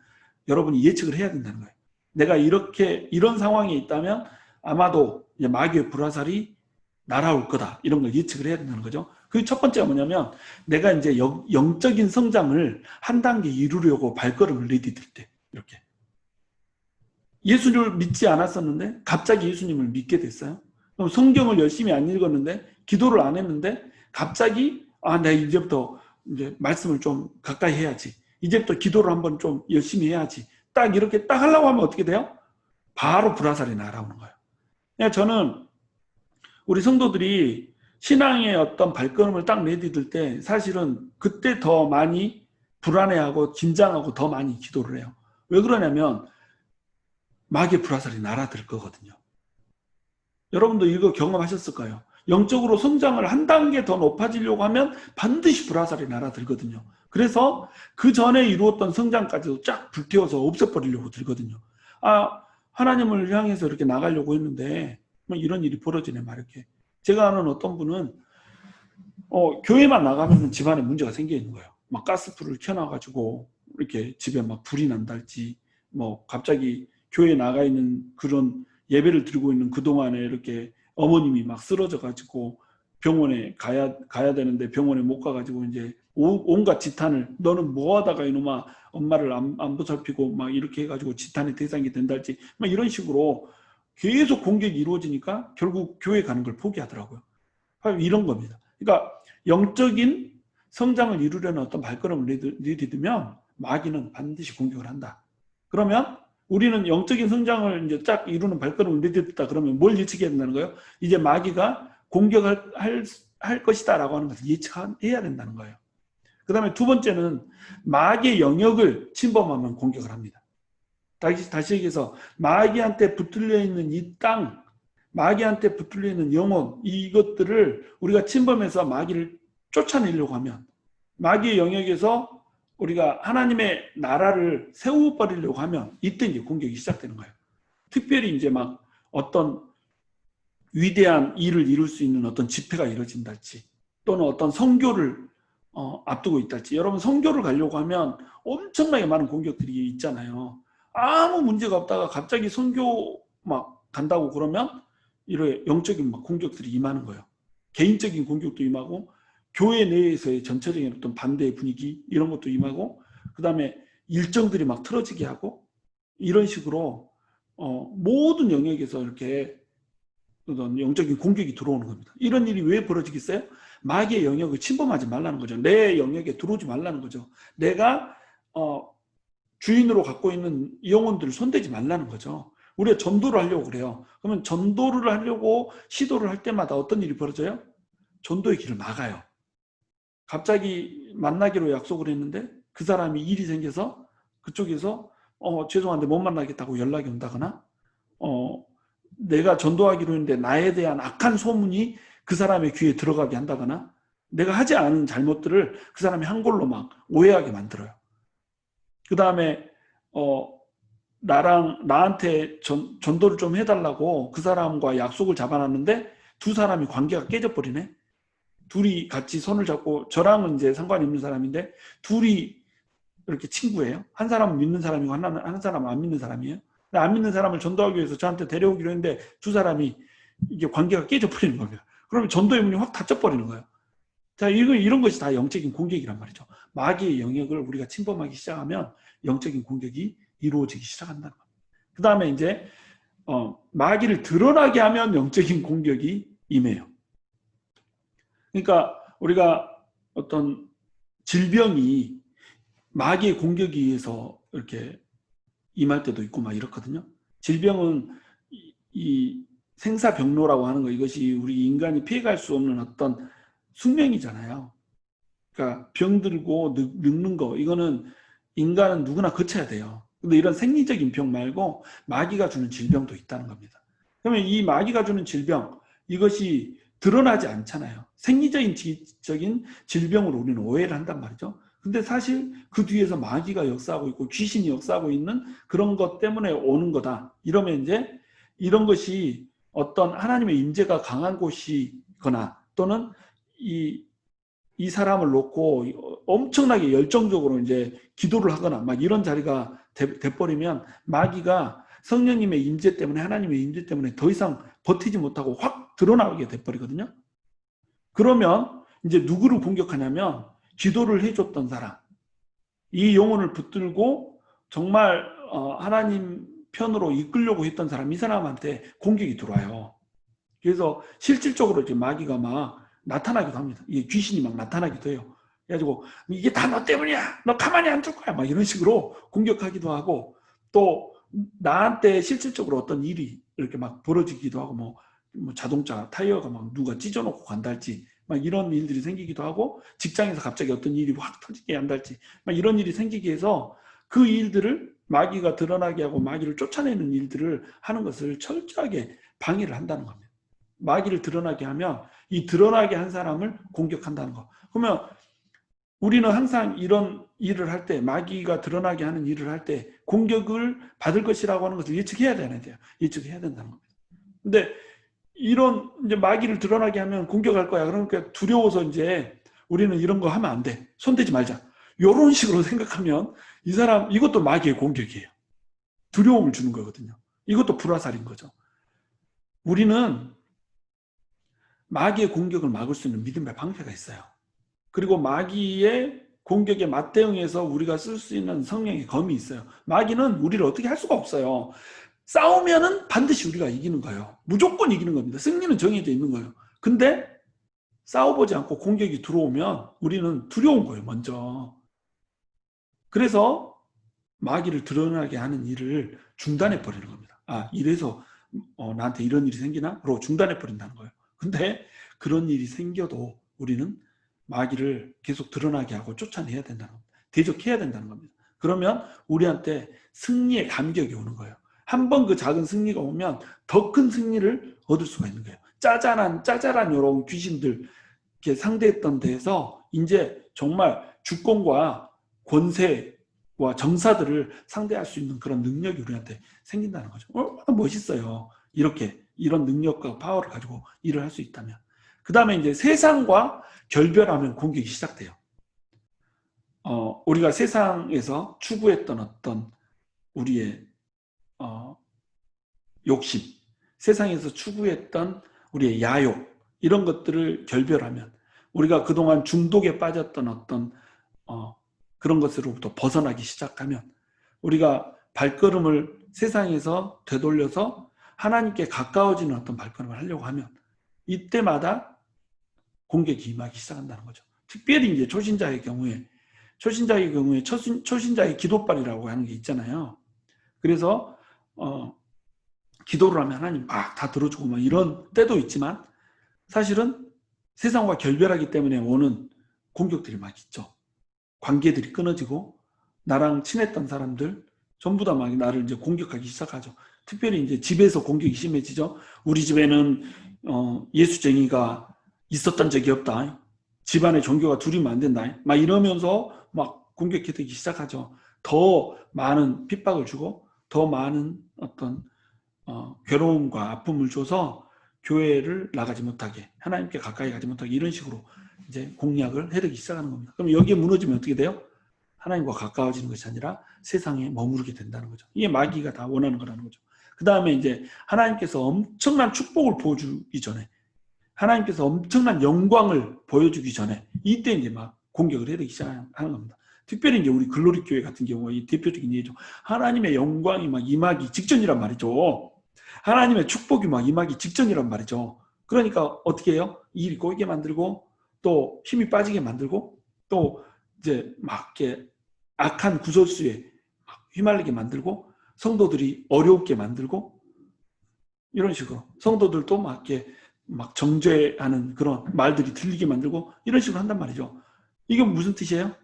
여러분이 예측을 해야 된다는 거예요. 내가 이런 상황에 있다면 아마도 이제 마귀의 불화살이 날아올 거다. 이런 걸 예측을 해야 된다는 거죠. 그 첫 번째가 뭐냐면 내가 이제 영적인 성장을 한 단계 이루려고 발걸음을 내디딜 때 이렇게 예수님을 믿지 않았었는데 갑자기 예수님을 믿게 됐어요. 그럼 성경을 열심히 안 읽었는데 기도를 안 했는데 갑자기 내가 이제부터 이제 말씀을 좀 가까이 해야지. 이제부터 기도를 한번 좀 열심히 해야지. 딱 이렇게 딱 하려고 하면 어떻게 돼요? 바로 불화살이 날아오는 거예요. 그냥 저는 우리 성도들이 신앙의 어떤 발걸음을 딱 내디딜 때 사실은 그때 더 많이 불안해하고 긴장하고 더 많이 기도를 해요. 왜 그러냐면 마귀의 불화살이 날아들 거거든요. 여러분도 이거 경험하셨을 까요? 영적으로 성장을 한 단계 더 높아지려고 하면 반드시 불화살이 날아들거든요. 그래서 그 전에 이루었던 성장까지도 쫙 불태워서 없애버리려고 들거든요. 하나님을 향해서 이렇게 나가려고 했는데 뭐 이런 일이 벌어지네 막 이렇게. 제가 아는 어떤 분은 교회만 나가면 집안에 문제가 생겨 있는 거예요. 막 가스불을 켜놔가지고 이렇게 집에 막 불이 난달지, 뭐 갑자기 교회에 나가 있는 그런 예배를 드리고 있는 그동안에 이렇게 어머님이 막 쓰러져가지고 병원에 가야 되는데 병원에 못 가가지고 이제 온갖 지탄을, 너는 뭐 하다가 이놈아 엄마를 안 보살피고 막 이렇게 해가지고 지탄의 대상이 된달지, 막 이런 식으로 계속 공격이 이루어지니까 결국 교회 가는 걸 포기하더라고요. 이런 겁니다. 그러니까 영적인 성장을 이루려는 어떤 발걸음을 내디디면 마귀는 반드시 공격을 한다. 그러면 우리는 영적인 성장을 이제 쫙 이루는 발걸음을 내딛다 그러면 뭘 예측해야 된다는 거예요? 이제 마귀가 공격을 할 것이다 라고 하는 것을 예측해야 된다는 거예요. 그 다음에 두 번째는 마귀의 영역을 침범하면 공격을 합니다. 다시 얘기해서 마귀한테 붙들려 있는 이 땅, 마귀한테 붙들려 있는 영혼, 이것들을 우리가 침범해서 마귀를 쫓아내려고 하면, 마귀의 영역에서 우리가 하나님의 나라를 세워버리려고 하면 이때 이제 공격이 시작되는 거예요. 특별히 이제 막 어떤 위대한 일을 이룰 수 있는 어떤 집회가 이루어진달지, 또는 어떤 선교를 앞두고 있달지. 여러분 선교를 가려고 하면 엄청나게 많은 공격들이 있잖아요. 아무 문제가 없다가 갑자기 선교 막 간다고 그러면 이런 영적인 막 공격들이 임하는 거예요. 개인적인 공격도 임하고 교회 내에서의 전체적인 어떤 반대의 분위기 이런 것도 임하고, 그 다음에 일정들이 막 틀어지게 하고, 이런 식으로 모든 영역에서 이렇게 어떤 영적인 공격이 들어오는 겁니다. 이런 일이 왜 벌어지겠어요? 마귀의 영역을 침범하지 말라는 거죠. 내 영역에 들어오지 말라는 거죠. 내가 주인으로 갖고 있는 영혼들을 손대지 말라는 거죠. 우리가 전도를 하려고 그래요. 그러면 전도를 하려고 시도를 할 때마다 어떤 일이 벌어져요? 전도의 길을 막아요. 갑자기 만나기로 약속을 했는데 그 사람이 일이 생겨서 그쪽에서 죄송한데 못 만나겠다고 연락이 온다거나, 내가 전도하기로 했는데 나에 대한 악한 소문이 그 사람의 귀에 들어가게 한다거나, 내가 하지 않은 잘못들을 그 사람이 한 걸로 막 오해하게 만들어요. 그 다음에 나한테 전도를 좀 해달라고 그 사람과 약속을 잡아놨는데 두 사람이 관계가 깨져버리네. 둘이 같이 손을 잡고, 저랑은 이제 상관이 없는 사람인데 둘이 이렇게 친구예요. 한 사람은 믿는 사람이고 한 사람은 안 믿는 사람이에요. 안 믿는 사람을 전도하기 위해서 저한테 데려오기로 했는데 두 사람이 이게 관계가 깨져버리는 거예요. 그러면 전도의 문이 확 닫혀버리는 거예요. 자, 이런 것이 다 영적인 공격이란 말이죠. 마귀의 영역을 우리가 침범하기 시작하면 영적인 공격이 이루어지기 시작한다는 겁니다. 그 다음에 이제 마귀를 드러나게 하면 영적인 공격이 임해요. 그러니까 우리가 어떤 질병이 마귀의 공격에 의해서 이렇게 임할 때도 있고 막 이렇거든요. 질병은 이 생사병로라고 하는 거, 이것이 우리 인간이 피해갈 수 없는 어떤 숙명이잖아요. 그러니까 병들고 늙는 거, 이거는 인간은 누구나 거쳐야 돼요. 근데 이런 생리적인 병 말고 마귀가 주는 질병도 있다는 겁니다. 그러면 이 마귀가 주는 질병, 이것이 드러나지 않잖아요. 생리적인 질병으로 우리는 오해를 한단 말이죠. 근데 사실 그 뒤에서 마귀가 역사하고 있고 귀신이 역사하고 있는 그런 것 때문에 오는 거다. 이러면 이제 이런 것이 어떤 하나님의 임재가 강한 곳이거나 또는 이 사람을 놓고 엄청나게 열정적으로 이제 기도를 하거나 막 이런 자리가 돼버리면 마귀가 성령님의 임재 때문에 하나님의 임재 때문에 더 이상 버티지 못하고 확 드러나게 돼버리거든요. 그러면 이제 누구를 공격하냐면 기도를 해줬던 사람, 이 영혼을 붙들고 정말 하나님 편으로 이끌려고 했던 사람, 이 사람한테 공격이 들어와요. 그래서 실질적으로 이제 마귀가 막 나타나기도 합니다. 이 귀신이 막 나타나기도 해요. 그래가지고 이게 다 너 때문이야. 너 가만히 안 둘 거야. 막 이런 식으로 공격하기도 하고 또 나한테 실질적으로 어떤 일이 이렇게 막 벌어지기도 하고 뭐 자동차 타이어가 막 누가 찢어놓고 간달지 막 이런 일들이 생기기도 하고 직장에서 갑자기 어떤 일이 확 터지게 한달지 막 이런 일이 생기게 해서 그 일들을 마귀가 드러나게 하고 마귀를 쫓아내는 일들을 하는 것을 철저하게 방해를 한다는 겁니다. 마귀를 드러나게 하면 이 드러나게 한 사람을 공격한다는 거. 그러면 우리는 항상 이런 일을 할 때, 마귀가 드러나게 하는 일을 할 때 공격을 받을 것이라고 하는 것을 예측해야 되는 돼요. 예측해야 된다는 겁니다. 근데 이런 이제 마귀를 드러나게 하면 공격할 거야. 그러니까 두려워서 이제 우리는 이런 거 하면 안 돼. 손대지 말자. 이런 식으로 생각하면 이 사람 이것도 마귀의 공격이에요. 두려움을 주는 거거든요. 이것도 불화살인 거죠. 우리는 마귀의 공격을 막을 수 있는 믿음의 방패가 있어요. 그리고 마귀의 공격에 맞대응해서 우리가 쓸 수 있는 성령의 검이 있어요. 마귀는 우리를 어떻게 할 수가 없어요. 싸우면은 반드시 우리가 이기는 거예요. 무조건 이기는 겁니다. 승리는 정해져 있는 거예요. 근데 싸워보지 않고 공격이 들어오면 우리는 두려운 거예요, 먼저. 그래서 마귀를 드러나게 하는 일을 중단해 버리는 겁니다. 아, 이래서 나한테 이런 일이 생기나? 그러고 중단해 버린다는 거예요. 근데 그런 일이 생겨도 우리는 마귀를 계속 드러나게 하고 쫓아내야 된다는 겁니다. 대적해야 된다는 겁니다. 그러면 우리한테 승리의 감격이 오는 거예요. 한 번 그 작은 승리가 오면 더 큰 승리를 얻을 수가 있는 거예요. 짜잘한 이런 귀신들 이렇게 상대했던 데에서 이제 정말 주권과 권세와 정사들을 상대할 수 있는 그런 능력이 우리한테 생긴다는 거죠. 얼마나 멋있어요. 이런 능력과 파워를 가지고 일을 할 수 있다면. 그 다음에 이제 세상과 결별하면 공격이 시작돼요. 우리가 세상에서 추구했던 어떤 우리의 욕심, 세상에서 추구했던 우리의 야욕, 이런 것들을 결별하면 우리가 그동안 중독에 빠졌던 어떤 그런 것으로부터 벗어나기 시작하면 우리가 발걸음을 세상에서 되돌려서 하나님께 가까워지는 어떤 발걸음을 하려고 하면 이때마다 공격이 임하기 시작한다는 거죠. 특별히 이제 초신자의 경우에 초신자의 기도발이라고 하는 게 있잖아요. 그래서 기도를 하면 하나님 막 다 들어주고 막 이런 때도 있지만 사실은 세상과 결별하기 때문에 오는 공격들이 막 있죠. 관계들이 끊어지고 나랑 친했던 사람들 전부 다 막 나를 이제 공격하기 시작하죠. 특별히 이제 집에서 공격이 심해지죠. 우리 집에는 예수쟁이가 있었던 적이 없다. 집안에 종교가 둘이면 안 된다. 막 이러면서 막 공격되기 시작하죠. 더 많은 핍박을 주고 더 많은 어떤 괴로움과 아픔을 줘서 교회를 나가지 못하게, 하나님께 가까이 가지 못하게 이런 식으로 이제 공략을 해대기 시작하는 겁니다. 그럼 여기에 무너지면 어떻게 돼요? 하나님과 가까워지는 것이 아니라 세상에 머무르게 된다는 거죠. 이게 마귀가 다 원하는 거라는 거죠. 그 다음에 이제 하나님께서 엄청난 축복을 보여주기 전에, 하나님께서 엄청난 영광을 보여주기 전에 이때 이제 막 공격을 해대기 시작하는 겁니다. 특별히 이제 우리 글로리 교회 같은 경우에 이 대표적인 예죠. 하나님의 영광이 막 임하기 직전이란 말이죠. 하나님의 축복이 막 임하기 직전이란 말이죠. 그러니까 어떻게 해요? 일이 꼬이게 만들고 또 힘이 빠지게 만들고 또 이제 막 이렇게 악한 구설수에 막 휘말리게 만들고 성도들이 어렵게 만들고 이런 식으로 성도들도 막 이렇게 막 정죄하는 그런 말들이 들리게 만들고 이런 식으로 한단 말이죠. 이게 무슨 뜻이에요?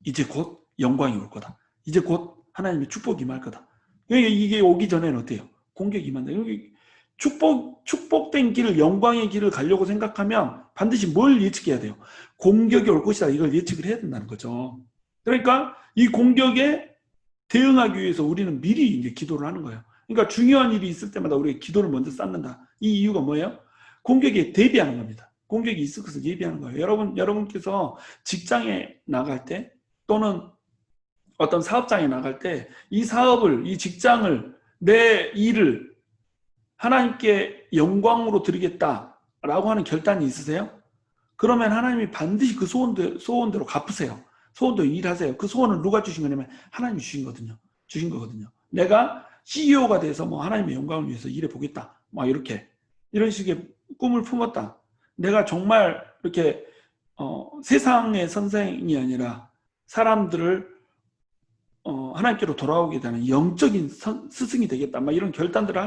이제 곧 영광이 올 거다. 이제 곧 하나님의 축복이 임할 거다. 이게 오기 전에는 어때요? 공격이 임한다. 여기 축복된 길을, 영광의 길을 가려고 생각하면 반드시 뭘 예측해야 돼요? 공격이 올 것이다. 이걸 예측을 해야 된다는 거죠. 그러니까 이 공격에 대응하기 위해서 우리는 미리 이제 기도를 하는 거예요. 그러니까 중요한 일이 있을 때마다 우리가 기도를 먼저 쌓는다. 이 이유가 뭐예요? 공격에 대비하는 겁니다. 공격이 있을 것을 예비하는 거예요. 여러분께서 직장에 나갈 때 또는 어떤 사업장에 나갈 때 이 사업을, 이 직장을, 내 일을 하나님께 영광으로 드리겠다라고 하는 결단이 있으세요? 그러면 하나님이 반드시 그 소원대로 갚으세요. 소원대로 일하세요. 그 소원을 누가 주신 거냐면 하나님이 주신 거거든요. 내가 CEO가 돼서 뭐 하나님의 영광을 위해서 일해 보겠다. 막 이런 식의 꿈을 품었다. 내가 정말 이렇게 세상의 선생이 아니라 사람들을 하나님께로 돌아오게 되는 영적인 스승이 되겠다. 막 이런 결단들을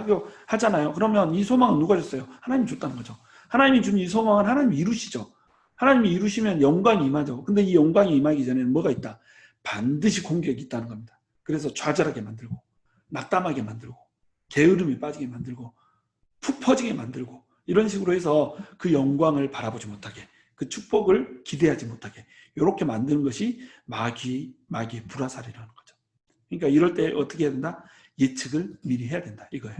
하잖아요. 그러면 이 소망은 누가 줬어요? 하나님 줬다는 거죠. 하나님이 준 이 소망은 하나님이 이루시죠. 하나님이 이루시면 영광이 임하죠. 근데 이 영광이 임하기 전에는 뭐가 있다? 반드시 공격이 있다는 겁니다. 그래서 좌절하게 만들고, 낙담하게 만들고, 게으름이 빠지게 만들고, 푹 퍼지게 만들고, 이런 식으로 해서 그 영광을 바라보지 못하게, 그 축복을 기대하지 못하게, 이렇게 만드는 것이 마귀의 불화살이라는 거죠. 그러니까 이럴 때 어떻게 해야 된다? 예측을 미리 해야 된다. 이거예요.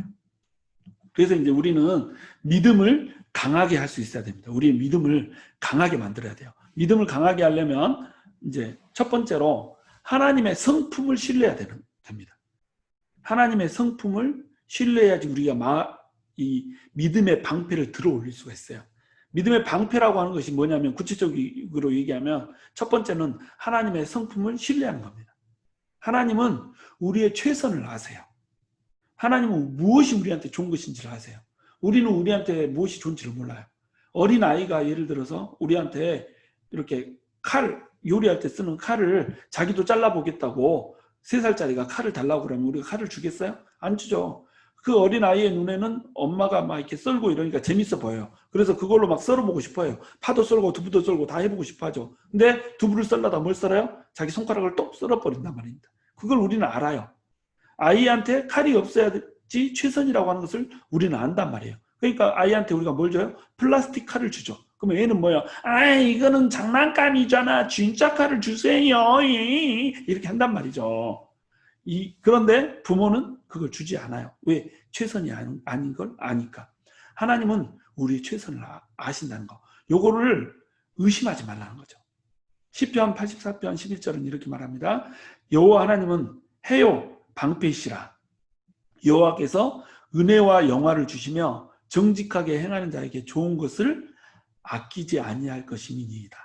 그래서 이제 우리는 믿음을 강하게 할 수 있어야 됩니다. 우리의 믿음을 강하게 만들어야 돼요. 믿음을 강하게 하려면 이제 첫 번째로 하나님의 성품을 신뢰해야 됩니다. 하나님의 성품을 신뢰해야지 우리가 이 믿음의 방패를 들어 올릴 수가 있어요. 믿음의 방패라고 하는 것이 뭐냐면 구체적으로 얘기하면 첫 번째는 하나님의 성품을 신뢰하는 겁니다. 하나님은 우리의 최선을 아세요. 하나님은 무엇이 우리한테 좋은 것인지를 아세요. 우리는 우리한테 무엇이 좋은지를 몰라요. 어린 아이가 예를 들어서 우리한테 이렇게 요리할 때 쓰는 칼을 자기도 잘라보겠다고 3살짜리가 칼을 달라고 그러면 우리가 칼을 주겠어요? 안 주죠. 그 어린 아이의 눈에는 엄마가 막 이렇게 썰고 이러니까 재밌어 보여요. 그래서 그걸로 막 썰어보고 싶어요. 파도 썰고 두부도 썰고 다 해보고 싶어 하죠. 근데 두부를 썰려다 뭘 썰어요? 자기 손가락을 똑 썰어버린단 말입니다. 그걸 우리는 알아요. 아이한테 칼이 없어야지 최선이라고 하는 것을 우리는 안단 말이에요. 그러니까 아이한테 우리가 뭘 줘요? 플라스틱 칼을 주죠. 그러면 얘는 뭐예요? 이거는 장난감이잖아. 진짜 칼을 주세요. 이렇게 한단 말이죠. 그런데 부모는 그걸 주지 않아요. 왜? 최선이 아닌 걸 아니까. 하나님은 우리의 최선을 아신다는 거. 요거를 의심하지 말라는 거죠. 시편 84편 11절은 이렇게 말합니다. 여호와 하나님은 해요 방패이시라. 여호와께서 은혜와 영화를 주시며 정직하게 행하는 자에게 좋은 것을 아끼지 아니할 것임이니이다.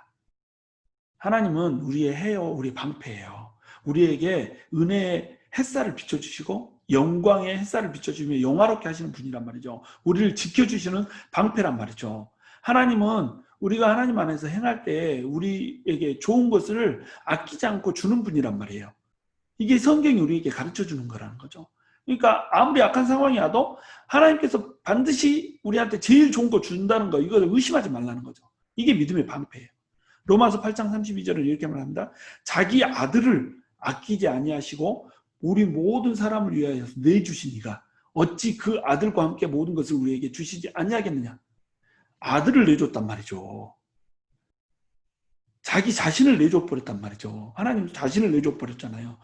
하나님은 우리의 해요, 우리 방패예요. 우리에게 은혜의 햇살을 비춰주시고 영광의 햇살을 비춰주시며 영화롭게 하시는 분이란 말이죠. 우리를 지켜주시는 방패란 말이죠. 하나님은 우리가 하나님 안에서 행할 때 우리에게 좋은 것을 아끼지 않고 주는 분이란 말이에요. 이게 성경이 우리에게 가르쳐주는 거라는 거죠. 그러니까 아무리 약한 상황이 와도 하나님께서 반드시 우리한테 제일 좋은 거 준다는 거, 이걸 의심하지 말라는 거죠. 이게 믿음의 방패예요. 로마서 8장 32절은 이렇게 말합니다. 자기 아들을 아끼지 아니하시고 우리 모든 사람을 위하여 내주신 이가 어찌 그 아들과 함께 모든 것을 우리에게 주시지 아니하겠느냐. 아들을 내줬단 말이죠. 자기 자신을 내줘버렸단 말이죠. 하나님 자신을 내줘버렸잖아요.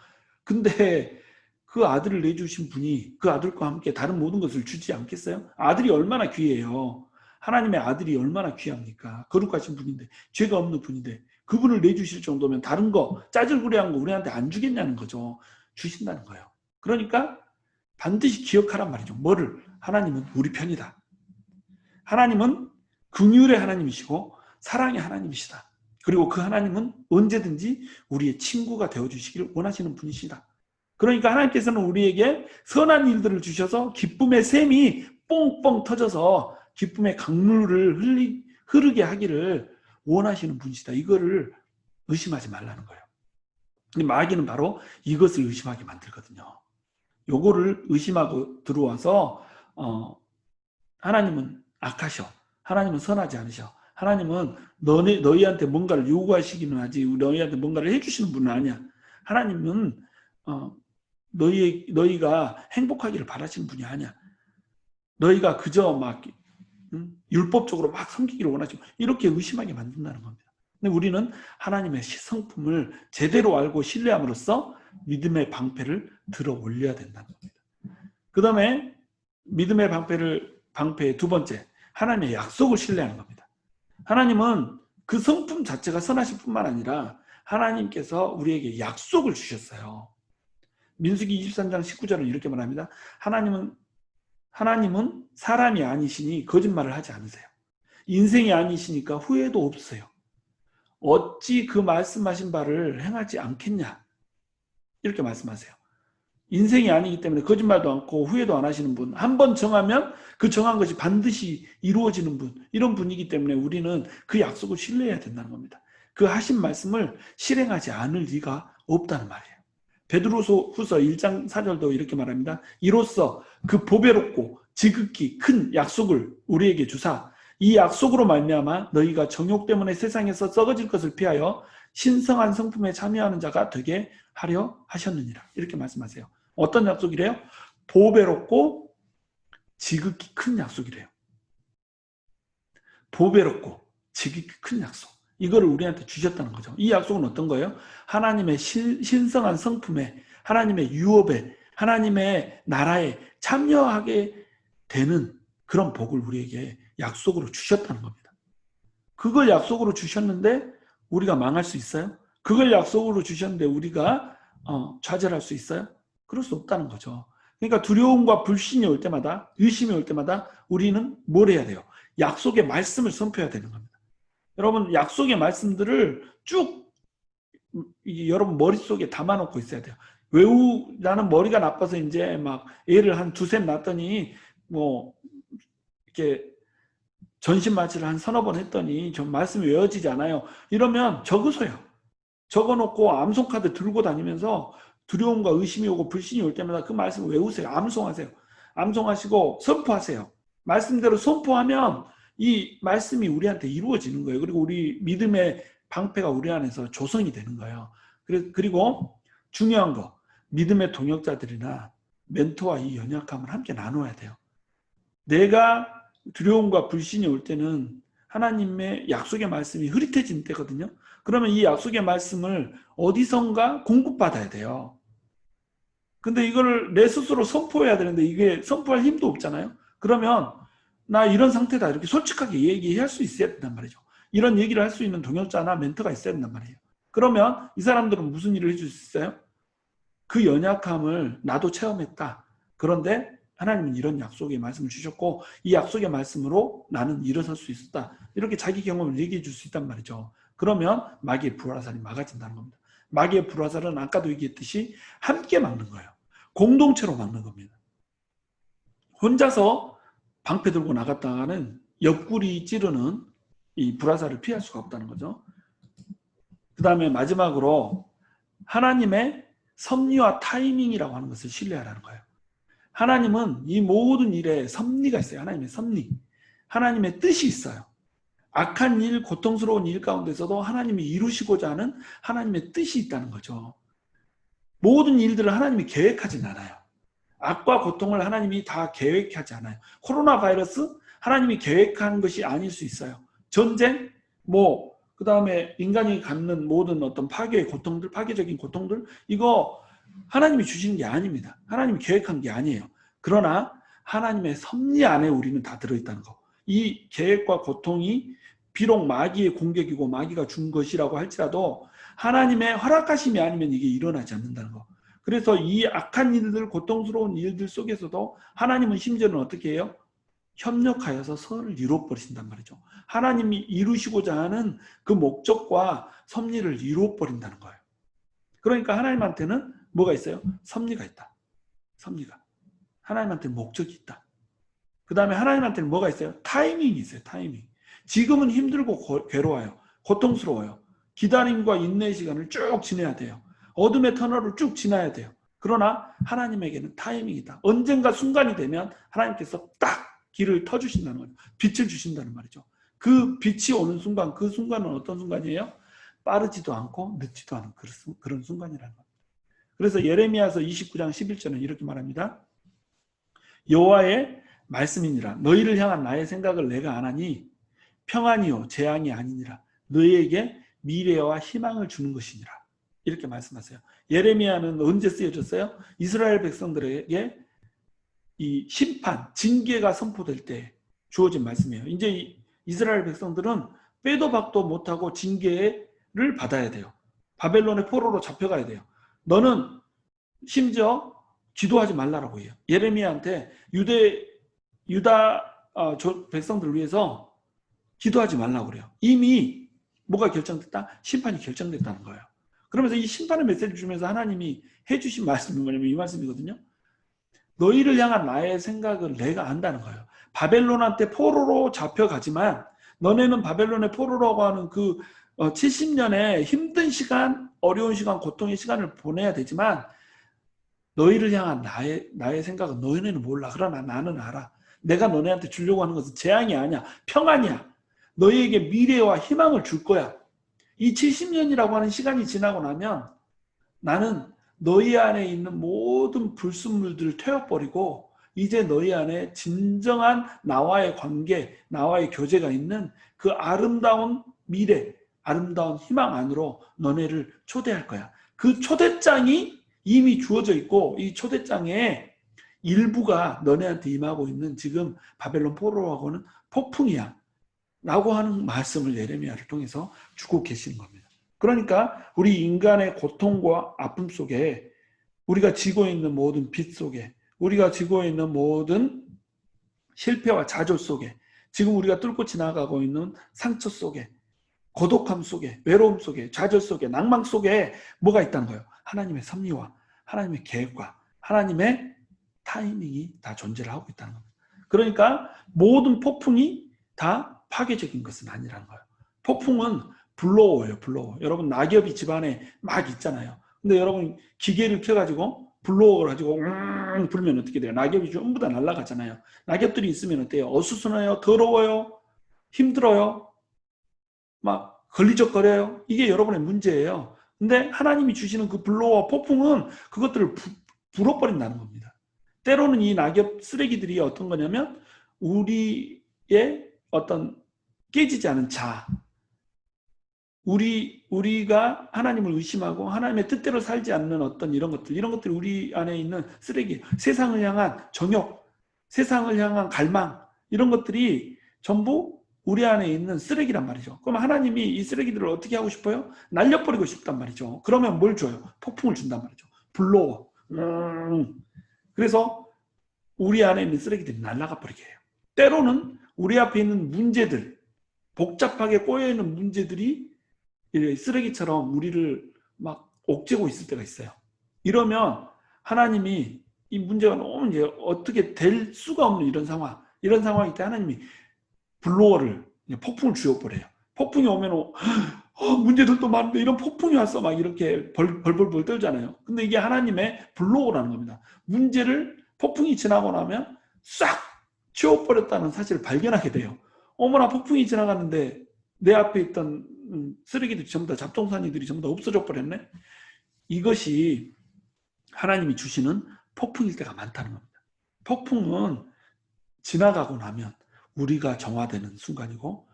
근데 그 아들을 내주신 분이 그 아들과 함께 다른 모든 것을 주지 않겠어요? 아들이 얼마나 귀해요. 하나님의 아들이 얼마나 귀합니까? 거룩하신 분인데, 죄가 없는 분인데 그분을 내주실 정도면 다른 거, 짜질구레한 거 우리한테 안 주겠냐는 거죠. 주신다는 거예요. 그러니까 반드시 기억하란 말이죠. 뭐를? 하나님은 우리 편이다. 하나님은 긍휼의 하나님이시고 사랑의 하나님이시다. 그리고 그 하나님은 언제든지 우리의 친구가 되어주시기를 원하시는 분이시다. 그러니까 하나님께서는 우리에게 선한 일들을 주셔서 기쁨의 샘이 뽕뽕 터져서 기쁨의 강물을 흐르게 하기를 원하시는 분이시다. 이거를 의심하지 말라는 거예요. 근데 마귀는 바로 이것을 의심하게 만들거든요. 요거를 의심하고 들어와서 하나님은 악하셔. 하나님은 선하지 않으셔. 하나님은 너희한테 뭔가를 요구하시기는 하지 너희한테 뭔가를 해주시는 분은 아니야. 하나님은 너희가 행복하기를 바라시는 분이 아니야. 너희가 그저 막 율법적으로 막 섬기기를 원하시고 이렇게 의심하게 만든다는 겁니다. 근데 우리는 하나님의 성품을 제대로 알고 신뢰함으로써 믿음의 방패를 들어 올려야 된다는 겁니다. 그 다음에 믿음의 방패의 두 번째, 하나님의 약속을 신뢰하는 겁니다. 하나님은 그 성품 자체가 선하실 뿐만 아니라 하나님께서 우리에게 약속을 주셨어요. 민수기 23장 19절은 이렇게 말합니다. 하나님은 사람이 아니시니 거짓말을 하지 않으세요. 인생이 아니시니까 후회도 없어요. 어찌 그 말씀하신 바를 행하지 않겠냐? 이렇게 말씀하세요. 인생이 아니기 때문에 거짓말도 않고 후회도 안 하시는 분, 한 번 정하면 그 정한 것이 반드시 이루어지는 분, 이런 분이기 때문에 우리는 그 약속을 신뢰해야 된다는 겁니다. 그 하신 말씀을 실행하지 않을 리가 없다는 말이에요. 베드로후서 1장 4절도 이렇게 말합니다. 이로써 그 보배롭고 지극히 큰 약속을 우리에게 주사 이 약속으로 말미암아 너희가 정욕 때문에 세상에서 썩어질 것을 피하여 신성한 성품에 참여하는 자가 되게 하려 하셨느니라. 이렇게 말씀하세요. 어떤 약속이래요? 보배롭고 지극히 큰 약속이래요. 보배롭고 지극히 큰 약속. 이거를 우리한테 주셨다는 거죠. 이 약속은 어떤 거예요? 하나님의 신성한 성품에, 하나님의 유업에, 하나님의 나라에 참여하게 되는 그런 복을 우리에게 약속으로 주셨다는 겁니다. 그걸 약속으로 주셨는데 우리가 망할 수 있어요? 그걸 약속으로 주셨는데 우리가 좌절할 수 있어요? 그럴 수 없다는 거죠. 그러니까 두려움과 불신이 올 때마다, 의심이 올 때마다 우리는 뭘 해야 돼요? 약속의 말씀을 선포해야 되는 겁니다. 여러분, 약속의 말씀들을 쭉 여러분 머릿속에 담아놓고 있어야 돼요. 나는 머리가 나빠서 이제 막 애를 한 두셋 낳았더니 뭐 이렇게 전신마취를 한 서너 번 했더니 좀 말씀이 외워지지 않아요. 이러면 적으세요. 적어놓고 암송카드 들고 다니면서 두려움과 의심이 오고 불신이 올 때마다 그 말씀을 외우세요. 암송하세요. 암송하시고 선포하세요. 말씀대로 선포하면 이 말씀이 우리한테 이루어지는 거예요. 그리고 우리 믿음의 방패가 우리 안에서 조성이 되는 거예요. 그리고 중요한 거, 믿음의 동역자들이나 멘토와 이 연약함을 함께 나눠야 돼요. 내가 두려움과 불신이 올 때는 하나님의 약속의 말씀이 흐릿해진 때거든요. 그러면 이 약속의 말씀을 어디선가 공급받아야 돼요. 근데 이거를 내 스스로 선포해야 되는데 이게 선포할 힘도 없잖아요. 그러면 나 이런 상태다 이렇게 솔직하게 얘기할 수 있어야 된단 말이죠. 이런 얘기를 할 수 있는 동역자나 멘토가 있어야 된단 말이에요. 그러면 이 사람들은 무슨 일을 해줄 수 있어요? 그 연약함을 나도 체험했다. 그런데 하나님은 이런 약속의 말씀을 주셨고 이 약속의 말씀으로 나는 일어설 수 있었다. 이렇게 자기 경험을 얘기해 줄 수 있단 말이죠. 그러면 마귀의 불화살이 막아진다는 겁니다. 마귀의 불화살은 아까도 얘기했듯이 함께 막는 거예요. 공동체로 막는 겁니다. 혼자서 방패 들고 나갔다가는 옆구리 찌르는 이 불화살을 피할 수가 없다는 거죠. 그 다음에 마지막으로 하나님의 섭리와 타이밍이라고 하는 것을 신뢰하라는 거예요. 하나님은 이 모든 일에 섭리가 있어요. 하나님의 섭리. 하나님의 뜻이 있어요. 악한 일, 고통스러운 일 가운데서도 하나님이 이루시고자 하는 하나님의 뜻이 있다는 거죠. 모든 일들을 하나님이 계획하진 않아요. 악과 고통을 하나님이 다 계획하지 않아요. 코로나 바이러스 하나님이 계획한 것이 아닐 수 있어요. 전쟁, 그 다음에 인간이 갖는 모든 어떤 파괴적인 고통들, 이거 하나님이 주시는 게 아닙니다. 하나님이 계획한 게 아니에요. 그러나 하나님의 섭리 안에 우리는 다 들어있다는 거. 이 계획과 고통이 비록 마귀의 공격이고 마귀가 준 것이라고 할지라도 하나님의 허락하심이 아니면 이게 일어나지 않는다는 거. 그래서 이 악한 일들, 고통스러운 일들 속에서도 하나님은 심지어는 어떻게 해요? 협력하여서 선을 이루어버리신단 말이죠. 하나님이 이루시고자 하는 그 목적과 섭리를 이루어버린다는 거예요. 그러니까 하나님한테는 뭐가 있어요? 섭리가 있다. 섭리가. 하나님한테는 목적이 있다. 그 다음에 하나님한테는 뭐가 있어요? 타이밍이 있어요. 타이밍. 지금은 힘들고 괴로워요. 고통스러워요. 기다림과 인내의 시간을 쭉 지내야 돼요. 어둠의 터널을 쭉 지나야 돼요. 그러나 하나님에게는 타이밍이다. 언젠가 순간이 되면 하나님께서 딱 길을 터주신다는 거예요. 빛을 주신다는 말이죠. 그 빛이 오는 순간, 그 순간은 어떤 순간이에요? 빠르지도 않고 늦지도 않은 그런 순간이라는 겁니다. 그래서 예레미야서 29장 11절은 이렇게 말합니다. 여호와의 말씀이니라. 너희를 향한 나의 생각을 내가 아나니 평안이요 재앙이 아니니라. 너희에게 미래와 희망을 주는 것이니라. 이렇게 말씀하세요. 예레미야는 언제 쓰여졌어요? 이스라엘 백성들에게 이 심판, 징계가 선포될 때 주어진 말씀이에요. 이제 이스라엘 백성들은 빼도 박도 못하고 징계를 받아야 돼요. 바벨론의 포로로 잡혀가야 돼요. 너는 심지어 기도하지 말라라고 해요. 예레미야한테 유다 백성들을 위해서 기도하지 말라고 그래요. 이미 뭐가 결정됐다? 심판이 결정됐다는 거예요. 그러면서 이 심판의 메시지를 주면서 하나님이 해주신 말씀이 뭐냐면 이 말씀이거든요. 너희를 향한 나의 생각을 내가 안다는 거예요. 바벨론한테 포로로 잡혀가지만 너네는 바벨론의 포로라고 하는 그 70년의 힘든 시간, 어려운 시간, 고통의 시간을 보내야 되지만 너희를 향한 나의 생각은 너희는 몰라. 그러나 나는 알아. 내가 너네한테 주려고 하는 것은 재앙이 아니야. 평안이야. 너희에게 미래와 희망을 줄 거야. 이 70년이라고 하는 시간이 지나고 나면 나는 너희 안에 있는 모든 불순물들을 태워버리고 이제 너희 안에 진정한 나와의 관계, 나와의 교제가 있는 그 아름다운 미래, 아름다운 희망 안으로 너네를 초대할 거야. 그 초대장이 이미 주어져 있고 이 초대장에 일부가 너네한테 임하고 있는 지금 바벨론 포로하고는 폭풍이야. 라고 하는 말씀을 예레미야를 통해서 주고 계시는 겁니다. 그러니까 우리 인간의 고통과 아픔 속에 우리가 지고 있는 모든 빚 속에 우리가 지고 있는 모든 실패와 좌절 속에 지금 우리가 뚫고 지나가고 있는 상처 속에 고독함 속에 외로움 속에 좌절 속에 낭망 속에 뭐가 있다는 거예요. 하나님의 섭리와 하나님의 계획과 하나님의 타이밍이 다 존재를 하고 있다는 겁니다. 그러니까 모든 폭풍이 다 파괴적인 것은 아니라는 거예요. 폭풍은 블로워예요. 블로워. 여러분 낙엽이 집안에 막 있잖아요. 근데 여러분 기계를 켜가지고 블로워를 가지고 불면 어떻게 돼요? 낙엽이 전부 다 날아가잖아요. 낙엽들이 있으면 어때요? 어수선해요? 더러워요? 힘들어요? 막 걸리적거려요? 이게 여러분의 문제예요. 근데 하나님이 주시는 그 블로워 폭풍은 그것들을 불어버린다는 겁니다. 때로는 이 낙엽 쓰레기들이 어떤 거냐면 우리의 어떤 깨지지 않은 자, 우리가 하나님을 의심하고 하나님의 뜻대로 살지 않는 어떤 이런 것들이 우리 안에 있는 쓰레기, 세상을 향한 정욕, 세상을 향한 갈망, 이런 것들이 전부 우리 안에 있는 쓰레기란 말이죠. 그럼 하나님이 이 쓰레기들을 어떻게 하고 싶어요? 날려버리고 싶단 말이죠. 그러면 뭘 줘요? 폭풍을 준단 말이죠. 불러워. 그래서 우리 안에 있는 쓰레기들이 날아가 버리게 해요. 때로는 우리 앞에 있는 문제들, 복잡하게 꼬여있는 문제들이 쓰레기처럼 우리를 막 옥죄고 있을 때가 있어요. 이러면 하나님이 이 문제가 너무 이제 어떻게 될 수가 없는 이런 상황일 때 하나님이 블로어를 폭풍을 주어버려요. 폭풍이 오면 문제들도 많은데 이런 폭풍이 왔어 막 이렇게 벌벌벌 떨잖아요. 근데 이게 하나님의 블로어라는 겁니다. 문제를 폭풍이 지나고 나면 싹 치워버렸다는 사실을 발견하게 돼요. 어머나 폭풍이 지나갔는데 내 앞에 있던 쓰레기들이 전부 다 잡동사니들이 전부 다 없어져 버렸네. 이것이 하나님이 주시는 폭풍일 때가 많다는 겁니다. 폭풍은 지나가고 나면 우리가 정화되는 순간이고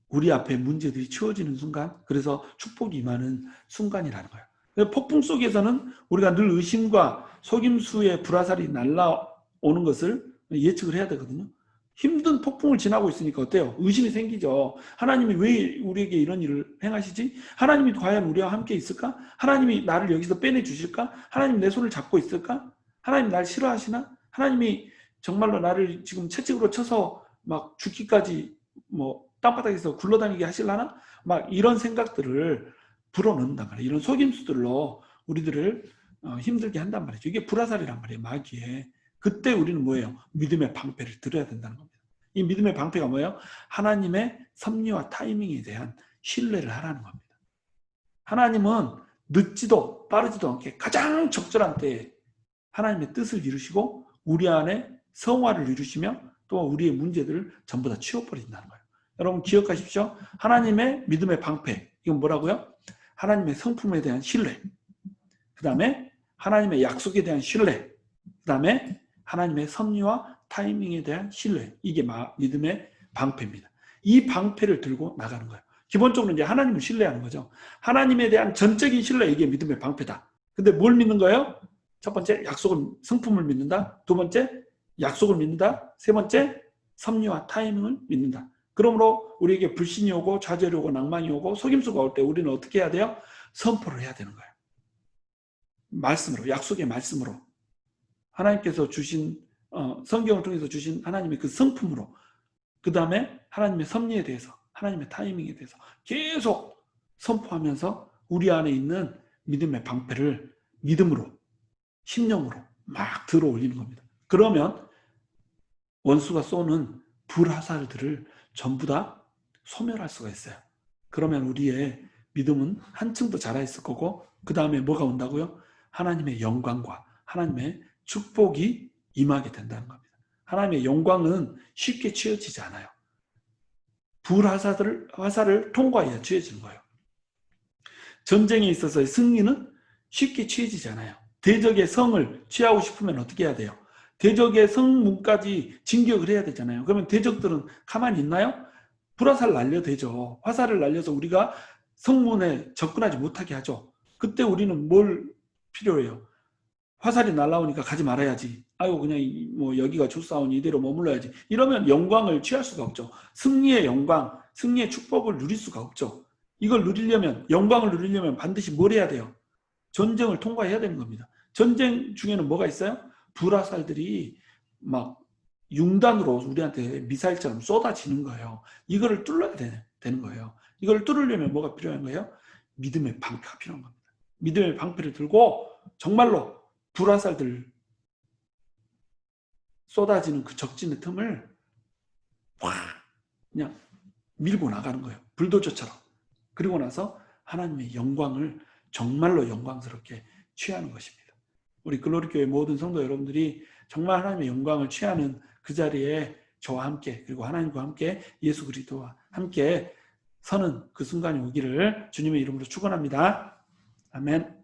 우리 앞에 문제들이 치워지는 순간, 그래서 축복이 임하는 순간이라는 거예요. 폭풍 속에서는 우리가 늘 의심과 속임수의 불화살이 날라오는 것을 예측을 해야 되거든요. 힘든 폭풍을 지나고 있으니까 어때요? 의심이 생기죠. 하나님이 왜 우리에게 이런 일을 행하시지? 하나님이 과연 우리와 함께 있을까? 하나님이 나를 여기서 빼내 주실까? 하나님 내 손을 잡고 있을까? 하나님 날 싫어하시나? 하나님이 정말로 나를 지금 채찍으로 쳐서 막 죽기까지 뭐 땅바닥에서 굴러다니게 하실라나? 막 이런 생각들을 불어넣는단 말이에요. 이런 속임수들로 우리들을 힘들게 한단 말이죠. 이게 불화살이란 말이에요. 마귀에. 그때 우리는 뭐예요? 믿음의 방패를 들어야 된다는 겁니다. 이 믿음의 방패가 뭐예요? 하나님의 섭리와 타이밍에 대한 신뢰를 하라는 겁니다. 하나님은 늦지도 빠르지도 않게 가장 적절한 때에 하나님의 뜻을 이루시고 우리 안에 성화를 이루시며 또 우리의 문제들을 전부 다 치워버린다는 거예요. 여러분 기억하십시오. 하나님의 믿음의 방패, 이건 뭐라고요? 하나님의 성품에 대한 신뢰, 그 다음에 하나님의 약속에 대한 신뢰, 그 다음에 하나님의 섭리와 타이밍에 대한 신뢰, 이게 믿음의 방패입니다. 이 방패를 들고 나가는 거예요. 기본적으로 이제 하나님을 신뢰하는 거죠. 하나님에 대한 전적인 신뢰, 이게 믿음의 방패다. 근데 뭘 믿는 거예요? 첫 번째, 성품을 믿는다. 두 번째, 약속을 믿는다. 세 번째, 섭리와 타이밍을 믿는다. 그러므로 우리에게 불신이 오고 좌절이 오고 낭만이 오고 속임수가 올 때 우리는 어떻게 해야 돼요? 선포를 해야 되는 거예요. 말씀으로, 약속의 말씀으로. 하나님께서 주신 성경을 통해서 주신 하나님의 그 성품으로, 그 다음에 하나님의 섭리에 대해서, 하나님의 타이밍에 대해서 계속 선포하면서 우리 안에 있는 믿음의 방패를 믿음으로, 심령으로 막 들어 올리는 겁니다. 그러면 원수가 쏘는 불화살들을 전부 다 소멸할 수가 있어요. 그러면 우리의 믿음은 한층 더 자라 있을 거고, 그 다음에 뭐가 온다고요? 하나님의 영광과 하나님의 축복이 임하게 된다는 겁니다. 하나님의 영광은 쉽게 취해지지 않아요. 불화살을 통과해야 취해지는 거예요. 전쟁에 있어서의 승리는 쉽게 취해지지 않아요. 대적의 성을 취하고 싶으면 어떻게 해야 돼요? 대적의 성문까지 진격을 해야 되잖아요. 그러면 대적들은 가만히 있나요? 불화살 날려대죠. 화살을 날려서 우리가 성문에 접근하지 못하게 하죠. 그때 우리는 뭘 필요해요? 화살이 날라오니까 가지 말아야지. 아이고 그냥 뭐 여기가 좋사오니 이대로 머물러야지. 이러면 영광을 취할 수가 없죠. 승리의 영광, 승리의 축복을 누릴 수가 없죠. 이걸 누리려면, 영광을 누리려면 반드시 뭘 해야 돼요? 전쟁을 통과해야 되는 겁니다. 전쟁 중에는 뭐가 있어요? 불화살들이 막 융단으로 우리한테 미사일처럼 쏟아지는 거예요. 이거를 뚫어야 되는 거예요. 이걸 뚫으려면 뭐가 필요한 거예요? 믿음의 방패가 필요한 겁니다. 믿음의 방패를 들고 정말로 불화살들 쏟아지는 그 적진의 틈을 확 그냥 밀고 나가는 거예요. 불도저처럼. 그리고 나서 하나님의 영광을 정말로 영광스럽게 취하는 것입니다. 우리 글로리교회 모든 성도 여러분들이 정말 하나님의 영광을 취하는 그 자리에 저와 함께, 그리고 하나님과 함께, 예수 그리스도와 함께 서는 그 순간이 오기를 주님의 이름으로 축원합니다. 아멘.